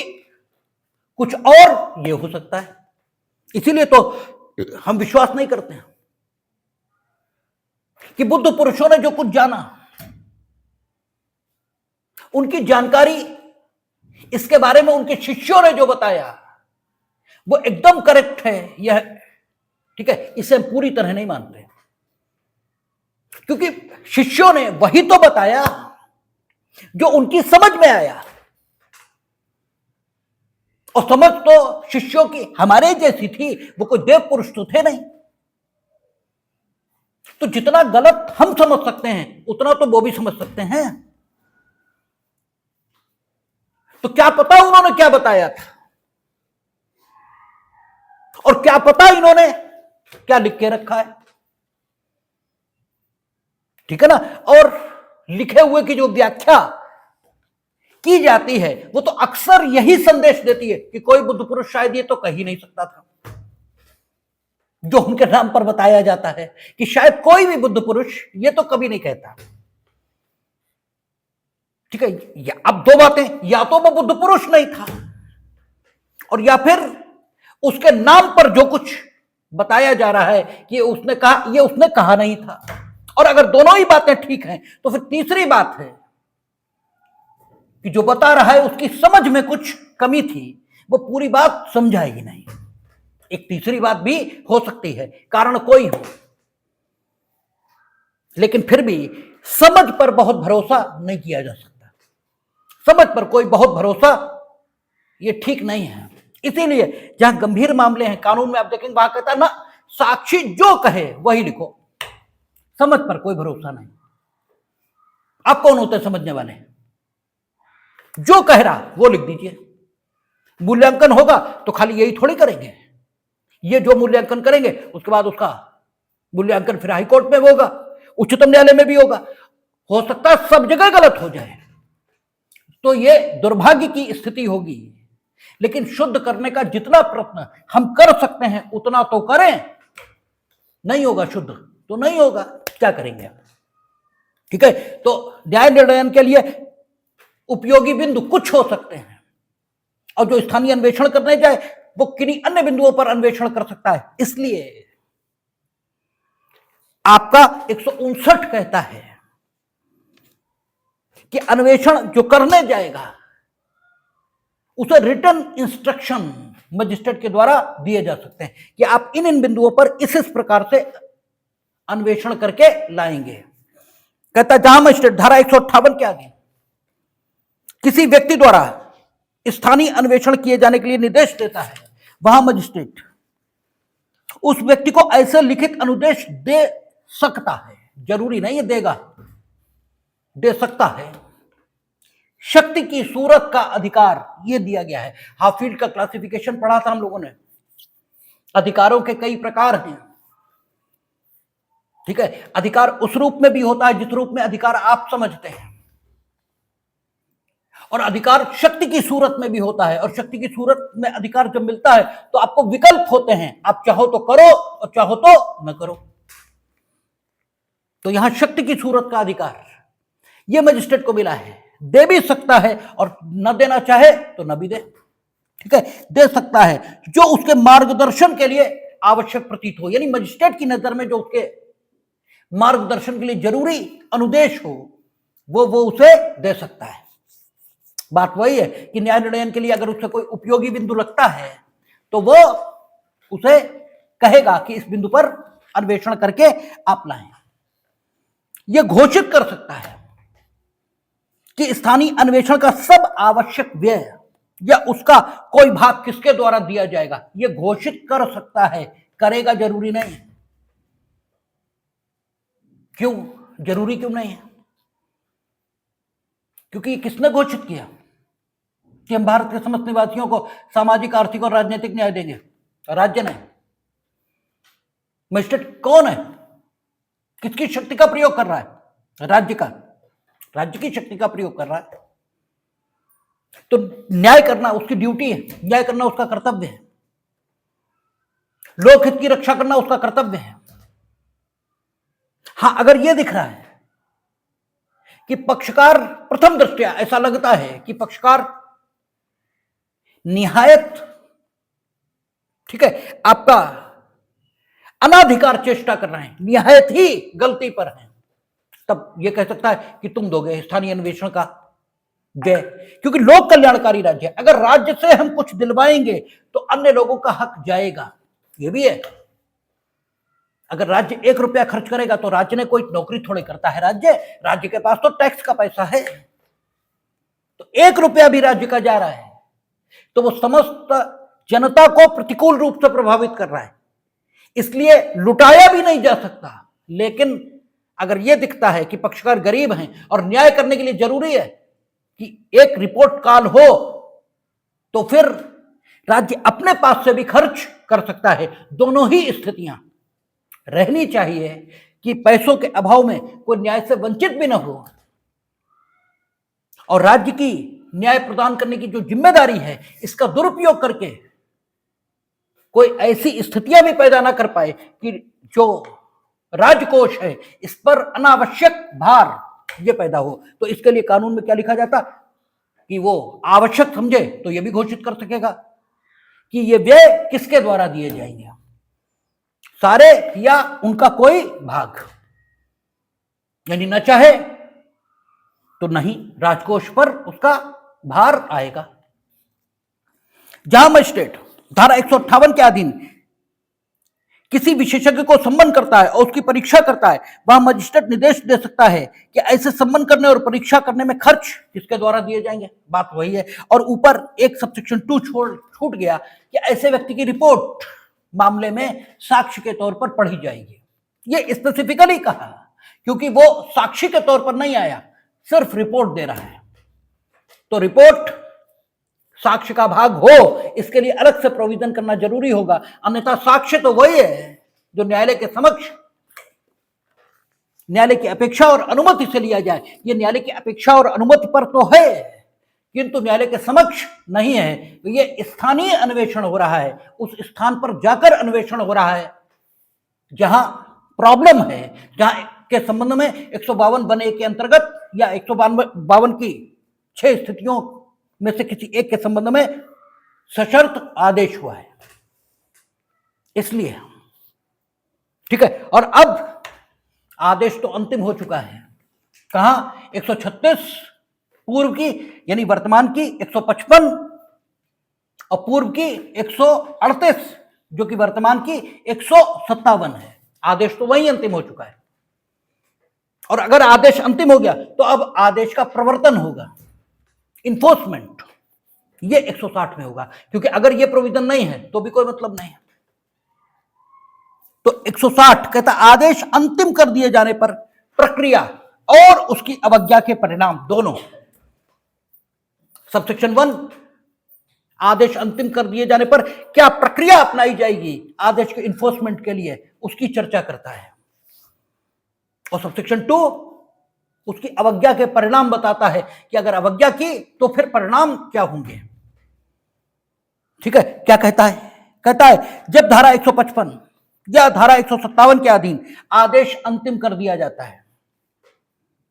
कुछ और ये हो सकता है। इसीलिए तो हम विश्वास नहीं करते हैं कि बुद्ध पुरुषों ने जो कुछ जाना, उनकी जानकारी, इसके बारे में उनके शिष्यों ने जो बताया वो एकदम करेक्ट है, यह ठीक है, इसे हम पूरी तरह नहीं मानते, क्योंकि शिष्यों ने वही तो बताया जो उनकी समझ में आया, और समझ तो शिष्यों की हमारे जैसी थी, वो कोई देव पुरुष तो थे नहीं। तो जितना गलत हम समझ सकते हैं उतना तो वो भी समझ सकते हैं। तो क्या पता उन्होंने क्या बताया था, और क्या पता इन्होंने क्या लिख के रखा है, ठीक है ना। और लिखे हुए की जो व्याख्या की जाती है वो तो अक्सर यही संदेश देती है कि कोई बुद्ध पुरुष शायद ये तो कह ही नहीं सकता था, जो उनके नाम पर बताया जाता है कि शायद कोई भी बुद्ध पुरुष ये तो कभी नहीं कहता, ठीक है। अब दो बातें, या तो वो बुद्ध पुरुष नहीं था और या फिर उसके नाम पर जो कुछ बताया जा रहा है कि उसने कहा, ये उसने कहा नहीं था। और अगर दोनों ही बातें ठीक हैं तो फिर तीसरी बात है कि जो बता रहा है उसकी समझ में कुछ कमी थी, वो पूरी बात समझा ही नहीं। एक तीसरी बात भी हो सकती है, कारण कोई हो, लेकिन फिर भी समझ पर बहुत भरोसा नहीं किया जा सकता। समझ पर कोई बहुत भरोसा ये ठीक नहीं है। इसीलिए जहां गंभीर मामले हैं कानून में आप देखेंगे वहां कहता है ना, साक्षी जो कहे वही लिखो, समझ पर कोई भरोसा नहीं। आप कौन होते हैं समझने वाले? जो कह रहा वो लिख दीजिए। मूल्यांकन होगा तो खाली यही थोड़ी करेंगे, ये जो मूल्यांकन करेंगे उसके बाद उसका मूल्यांकन फिर हाईकोर्ट में होगा, उच्चतम न्यायालय में भी होगा, हो सकता है सब जगह गलत हो जाए, तो ये दुर्भाग्य की स्थिति होगी। लेकिन शुद्ध करने का जितना प्रयत्न हम कर सकते हैं उतना तो करें। नहीं होगा शुद्ध तो नहीं होगा, क्या करेंगे आप? ठीक है, तो न्याय निर्णय के लिए उपयोगी बिंदु कुछ हो सकते हैं, और जो स्थानीय अन्वेषण करने जाए वो किन्हीं अन्य बिंदुओं पर अन्वेषण कर सकता है। इसलिए आपका 159 कहता है कि अन्वेषण जो करने जाएगा उसे रिटर्न इंस्ट्रक्शन मजिस्ट्रेट के द्वारा दिए जा सकते हैं कि आप इन इन बिंदुओं पर इस प्रकार से अन्वेषण करके लाएंगे। कहता है जहां मजिस्ट्रेट धारा 158 के आगे किसी व्यक्ति द्वारा स्थानीय अन्वेषण किए जाने के लिए निर्देश देता है, वहां मजिस्ट्रेट उस व्यक्ति को ऐसे लिखित अनुदेश दे सकता है, जरूरी नहीं है देगा, दे सकता है। शक्ति की सूरत का अधिकार यह दिया गया है। हाफील्ड का क्लासिफिकेशन पढ़ा था हम लोगों ने, अधिकारों के कई प्रकार हैं। ठीक है, अधिकार उस रूप में भी होता है जिस रूप में अधिकार आप समझते हैं, और अधिकार शक्ति की सूरत में भी होता है। और शक्ति की सूरत में अधिकार जब मिलता है तो आपको विकल्प होते हैं, आप चाहो तो करो और चाहो तो न करो। तो यहां शक्ति की सूरत का अधिकार यह मजिस्ट्रेट को मिला है, दे भी सकता है और न देना चाहे तो न भी दे। ठीक है, दे सकता है जो उसके मार्गदर्शन के लिए आवश्यक प्रतीत हो, यानी मजिस्ट्रेट की नजर में जो उसके मार्गदर्शन के लिए जरूरी अनुदेश हो वो उसे दे सकता है। बात वही है कि न्याय निर्णय के लिए अगर उससे कोई उपयोगी बिंदु लगता है तो वो उसे कहेगा कि इस बिंदु पर अन्वेषण करके आप लाएं। यह घोषित कर सकता है कि स्थानीय अन्वेषण का सब आवश्यक व्यय या उसका कोई भाग किसके द्वारा दिया जाएगा, यह घोषित कर सकता है, करेगा जरूरी नहीं है। क्यों जरूरी क्यों नहीं है? क्योंकि किसने घोषित किया कि हम भारत के समस्त निवासियों को सामाजिक, आर्थिक और राजनीतिक न्याय देंगे? राज्य ने। मजिस्ट्रेट कौन है? किसकी शक्ति का प्रयोग कर रहा है? राज्य का, राज्य की शक्ति का प्रयोग कर रहा है। तो न्याय करना उसकी ड्यूटी है, न्याय करना उसका कर्तव्य है, लोकहित की रक्षा करना उसका कर्तव्य है। हां, अगर यह दिख रहा है कि पक्षकार, प्रथम दृष्टया ऐसा लगता है कि पक्षकार निहायत, ठीक है, आपका अनाधिकार चेष्टा कर रहे हैं, निहायत ही गलती पर हैं, तब यह कह सकता है कि तुम दोगे स्थानीय अन्वेषण का व्यय, क्योंकि लोक कल्याणकारी राज्य है। अगर राज्य से हम कुछ दिलवाएंगे तो अन्य लोगों का हक जाएगा, यह भी है। अगर राज्य 1 रुपया खर्च करेगा तो राज्य ने कोई नौकरी थोड़ी करता है, राज्य के पास तो टैक्स का पैसा है। तो 1 रुपया भी राज्य का जा रहा है तो वो समस्त जनता को प्रतिकूल रूप से प्रभावित कर रहा है, इसलिए लुटाया भी नहीं जा सकता। लेकिन अगर यह दिखता है कि पक्षकार गरीब हैं और न्याय करने के लिए जरूरी है कि एक रिपोर्ट कॉल हो, तो फिर राज्य अपने पास से भी खर्च कर सकता है। दोनों ही स्थितियां रहनी चाहिए कि पैसों के अभाव में कोई न्याय से वंचित भी न हो, और राज्य की न्याय प्रदान करने की जो जिम्मेदारी है इसका दुरुपयोग करके कोई ऐसी स्थितियां भी पैदा ना कर पाए कि जो राजकोष है इस पर अनावश्यक भार ये पैदा हो। तो इसके लिए कानून में क्या लिखा जाता कि वो आवश्यक समझे तो यह भी घोषित कर सकेगा कि ये व्यय किसके द्वारा दिए जाएंगे, सारे या उनका कोई भाग, यानी न चाहे तो नहीं राजकोष पर उसका भार आएगा। जहां मजिस्ट्रेट धारा 158 के अधीन किसी विशेषज्ञ को सम्मन करता है और उसकी परीक्षा करता है, वहां मजिस्ट्रेट निर्देश दे सकता है कि ऐसे सम्मन करने और परीक्षा करने में खर्च किसके द्वारा दिए जाएंगे। बात वही है। और ऊपर एक सबसेक्शन 2 छूट गया कि ऐसे व्यक्ति की रिपोर्ट मामले में साक्ष्य के तौर पर पढ़ी जाएगी। ये स्पेसिफिकली कहा क्योंकि वो साक्षी के तौर पर नहीं आया, सिर्फ रिपोर्ट दे रहा है। तो रिपोर्ट साक्ष्य का भाग हो, इसके लिए अलग से प्रोविजन करना जरूरी होगा, अन्यथा साक्ष्य तो वही है जो न्यायालय के समक्ष न्यायालय की अपेक्षा और अनुमति से लिया जाए। ये न्यायालय की अपेक्षा और अनुमति पर तो है, किंतु न्यायालय के समक्ष नहीं है। तो ये स्थानीय अन्वेषण हो रहा है, उस स्थान पर जाकर अन्वेषण हो रहा है जहां प्रॉब्लम है, जहां के संबंध में 152 बने के अंतर्गत या 152 की 6 स्थितियों में से किसी एक के संबंध में सशर्त आदेश हुआ है, इसलिए ठीक है। और अब आदेश तो अंतिम हो चुका है। कहां? 136 पूर्व की यानी वर्तमान की 155 और पूर्व की 138 जो कि वर्तमान की 157 है। आदेश तो वही अंतिम हो चुका है। और अगर आदेश अंतिम हो गया तो अब आदेश का प्रवर्तन होगा, इन्फोर्समेंट, ये 160 में होगा, क्योंकि अगर ये प्रोविजन नहीं है तो भी कोई मतलब नहीं है। तो 160 कहता आदेश अंतिम कर दिए जाने पर प्रक्रिया और उसकी अवज्ञा के परिणाम दोनों। सबसेक्शन 1 आदेश अंतिम कर दिए जाने पर क्या प्रक्रिया अपनाई जाएगी आदेश के इन्फोर्समेंट के लिए, उसकी चर्चा करता है। और सबसेक्शन 2 उसकी अवज्ञा के परिणाम बताता है कि अगर अवज्ञा की तो फिर परिणाम क्या होंगे। ठीक है, क्या कहता है? कहता है जब धारा 155 या धारा 157 के अधीन आदेश अंतिम कर दिया जाता है,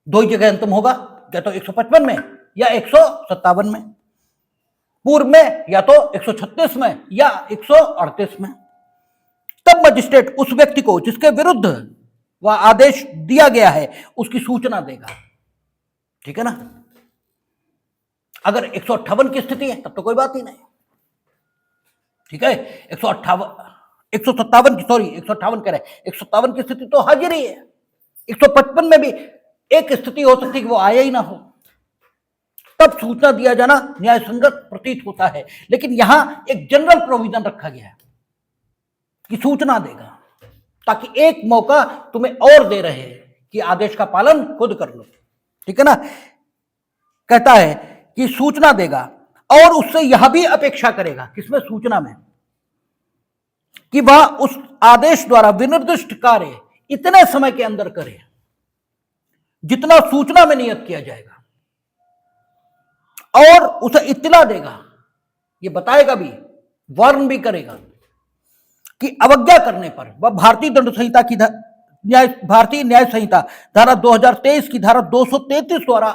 दो ही जगह अंतिम होगा, या तो 155 में या 157 में, पूर्व में या तो 136 में या 138 में। तब मजिस्ट्रेट उस व्यक्ति को जिसके विरुद्ध वह आदेश दिया गया है उसकी सूचना देगा। ठीक है ना? अगर 158 की स्थिति है तब तो कोई बात ही नहीं। ठीक है, 157 कह रहे, 157 की स्थिति तो हाजिर ही है। 155 में भी एक स्थिति हो सकती है कि वो आया ही ना हो, तब सूचना दिया जाना न्याय संगत प्रतीत होता है। लेकिन यहां एक जनरल प्रोविजन रखा गया है कि सूचना देगा, ताकि एक मौका तुम्हें और दे रहे कि आदेश का पालन खुद कर लो। ठीक है ना? कहता है कि सूचना देगा और उससे यह भी अपेक्षा करेगा, किसमें? सूचना में, कि वह उस आदेश द्वारा विनिर्दिष्ट कार्य इतने समय के अंदर करे जितना सूचना में नियत किया जाएगा, और उसे इत्तला देगा, ये बताएगा भी, वार्न भी करेगा कि अवज्ञा करने पर वह भारतीय दंड संहिता की भारतीय न्याय संहिता धारा 2023 की धारा 233 द्वारा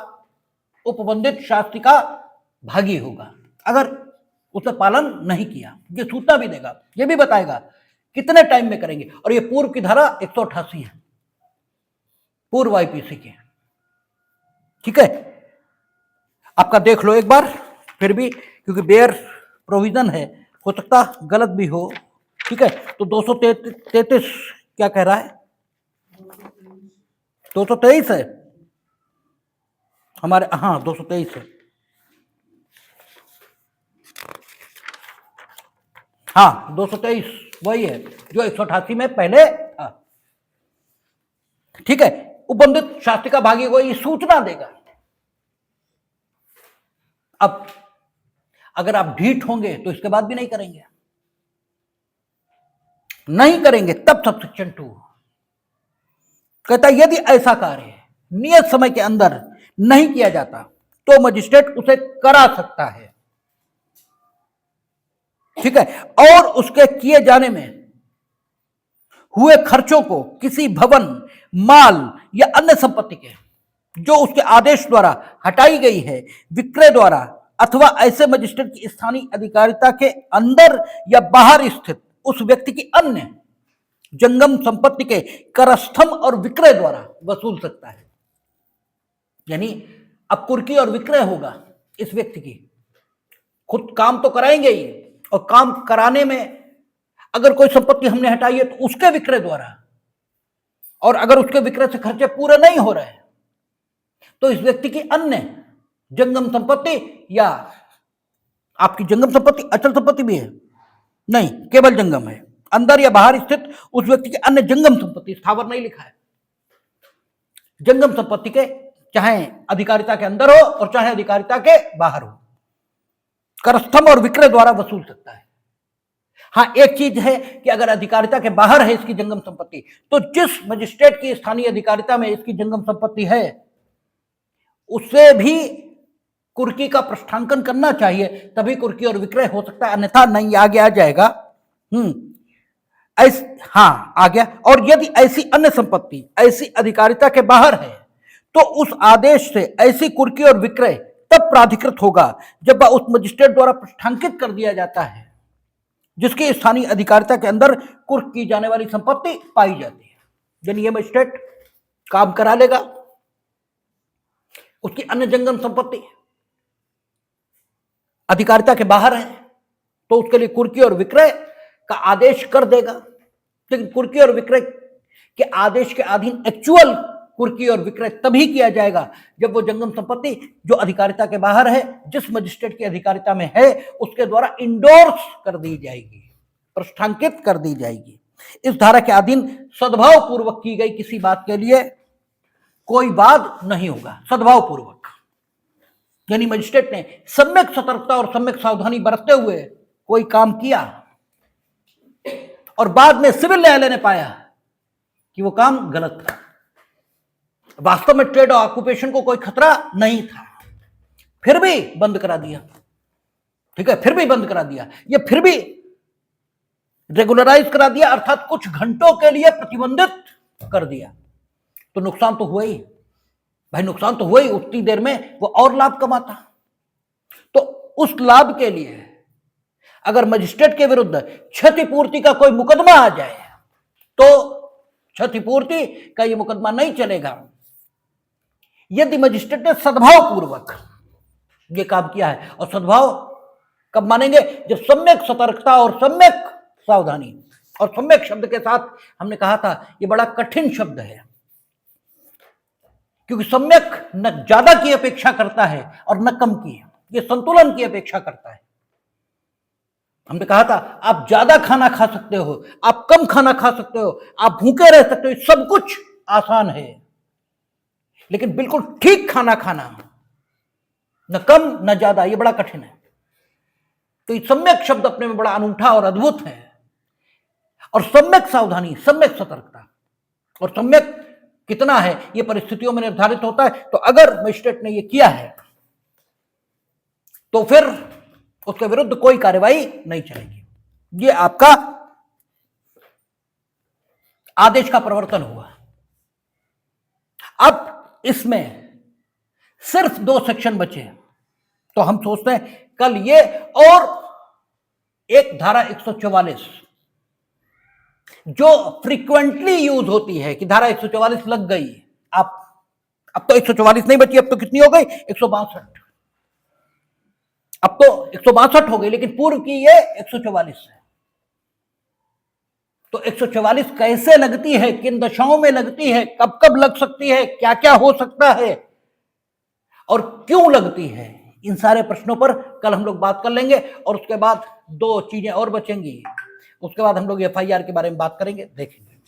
उपबंधित शास्ति का भागी होगा अगर उसे पालन नहीं किया। ये सूचना भी देगा, ये भी बताएगा कितने टाइम में करेंगे। और ये पूर्व की धारा 188 है, पूर्व आईपीसी के। ठीक है, आपका देख लो एक बार फिर भी, क्योंकि बेयर प्रोविजन है, हो सकता गलत भी हो। ठीक है, तो 233 क्या कह रहा है? 223 है हमारे, हाँ 223 है, हाँ 223 वही है जो 188 में पहले था। ठीक है, उपबंधित शास्ति का भागी को ये सूचना देगा। अब अगर आप ढीठ होंगे तो इसके बाद भी नहीं करेंगे, तब सबसेक्शन 2 कहता है यदि ऐसा कार्य नियत समय के अंदर नहीं किया जाता तो मजिस्ट्रेट उसे करा सकता है। ठीक है, और उसके किए जाने में हुए खर्चों को किसी भवन, माल या अन्य संपत्ति के जो उसके आदेश द्वारा हटाई गई है, विक्रय द्वारा अथवा ऐसे मजिस्ट्रेट की स्थानीय अधिकारिता के अंदर या बाहर स्थित उस व्यक्ति की अन्य जंगम संपत्ति के करस्थम और विक्रय द्वारा वसूल सकता है। यानी अब कुर्की और विक्रय होगा इस व्यक्ति की, खुद काम तो कराएंगे ही, और काम कराने में अगर कोई संपत्ति हमने हटाई है तो उसके विक्रय द्वारा, और अगर उसके विक्रय से खर्चे पूरे नहीं हो रहे तो इस व्यक्ति की अन्य जंगम संपत्ति, या आपकी जंगम संपत्ति अचल संपत्ति भी है नहीं, केवल जंगम है, अंदर या बाहर स्थित उस व्यक्ति के अन्य जंगम संपत्ति, स्थावर नहीं लिखा है, जंगम संपत्ति के चाहे अधिकारिता के अंदर हो और चाहे अधिकारिता के बाहर हो, करस्थम और विक्रय द्वारा वसूल सकता है। हाँ, एक चीज है कि अगर अधिकारिता के बाहर है इसकी जंगम संपत्ति, तो जिस मजिस्ट्रेट की स्थानीय अधिकारिता में इसकी जंगम संपत्ति है उसे भी कुर्की का प्रष्ठांकन करना चाहिए, तभी कुर्की और विक्रय हो सकता है, अन्यथा नहीं। आगे आ जाएगा। हाँ, आ गया। और यदि ऐसी अन्य संपत्ति ऐसी अधिकारिता के बाहर है तो उस आदेश से ऐसी कुर्की और विक्रय तब प्राधिकृत होगा जब वह उस मजिस्ट्रेट द्वारा प्रष्ठांकित कर दिया जाता है जिसकी स्थानीय अधिकारिता के अंदर कुर्क की जाने वाली संपत्ति पाई जाती है। यानी यह मजिस्ट्रेट काम करा लेगा, उसकी अन्य जंगम संपत्ति अधिकारिता के बाहर है तो उसके लिए कुर्की और विक्रय का आदेश कर देगा। लेकिन कुर्की और विक्रय के आदेश के अधीन एक्चुअल कुर्की और विक्रय तभी किया जाएगा जब वो जंगम संपत्ति जो अधिकारिता के बाहर है, जिस मजिस्ट्रेट की अधिकारिता में है, उसके द्वारा इंडोर्स कर दी जाएगी, प्रष्ठांकित कर दी जाएगी। इस धारा के अधीन सद्भाव पूर्वक की गई किसी बात के लिए कोई वाद नहीं होगा। सद्भाव पूर्वक यानी मजिस्ट्रेट ने सम्यक सतर्कता और सम्यक सावधानी बरतते हुए कोई काम किया और बाद में सिविल न्यायालय ने पाया कि वो काम गलत था, वास्तव में ट्रेड और ऑक्यूपेशन को कोई खतरा नहीं था, फिर भी बंद करा दिया। ठीक है, फिर भी बंद करा दिया, ये फिर भी रेगुलराइज करा दिया, अर्थात कुछ घंटों के लिए प्रतिबंधित कर दिया, तो नुकसान तो हुआ ही भाई, नुकसान तो हुआ ही। उतनी देर में वो और लाभ कमाता, तो उस लाभ के लिए अगर मजिस्ट्रेट के विरुद्ध क्षतिपूर्ति का कोई मुकदमा आ जाए तो क्षतिपूर्ति का ये मुकदमा नहीं चलेगा यदि मजिस्ट्रेट ने सद्भाव पूर्वक ये काम किया है। और सद्भाव कब मानेंगे? जब सम्यक सतर्कता और सम्यक सावधानी, और सम्यक शब्द के साथ हमने कहा था ये बड़ा कठिन शब्द है, क्योंकि सम्यक न ज्यादा की अपेक्षा करता है और न कम की, ये संतुलन की अपेक्षा करता है। हमने कहा था आप ज्यादा खाना खा सकते हो, आप कम खाना खा सकते हो, आप भूखे रह सकते हो, सब कुछ आसान है, लेकिन बिल्कुल ठीक खाना खाना, न कम न ज्यादा, ये बड़ा कठिन है। तो ये सम्यक शब्द अपने में बड़ा अनूठा और अद्भुत है। और सम्यक सावधानी, सम्यक सतर्कता, और सम्यक कितना है ये परिस्थितियों में निर्धारित होता है। तो अगर मजिस्ट्रेट ने ये किया है तो फिर उसके विरुद्ध कोई कार्रवाई नहीं चलेगी। ये आपका आदेश का प्रवर्तन हुआ। अब इसमें सिर्फ 2 सेक्शन बचे, तो हम सोचते हैं कल ये और एक धारा 144 जो फ्रीक्वेंटली यूज होती है कि धारा 144 लग गई, अब तो 144 नहीं बची, अब तो कितनी हो गई? 162। अब तो 162 हो गई, लेकिन पूर्व की ये 144 है। तो 144 कैसे लगती है, किन दशाओं में लगती है, कब कब लग सकती है, क्या क्या हो सकता है और क्यों लगती है, इन सारे प्रश्नों पर कल हम लोग बात कर लेंगे। और उसके बाद 2 चीजें और बचेंगी, उसके बाद हम लोग FIR के बारे में बात करेंगे, देखेंगे।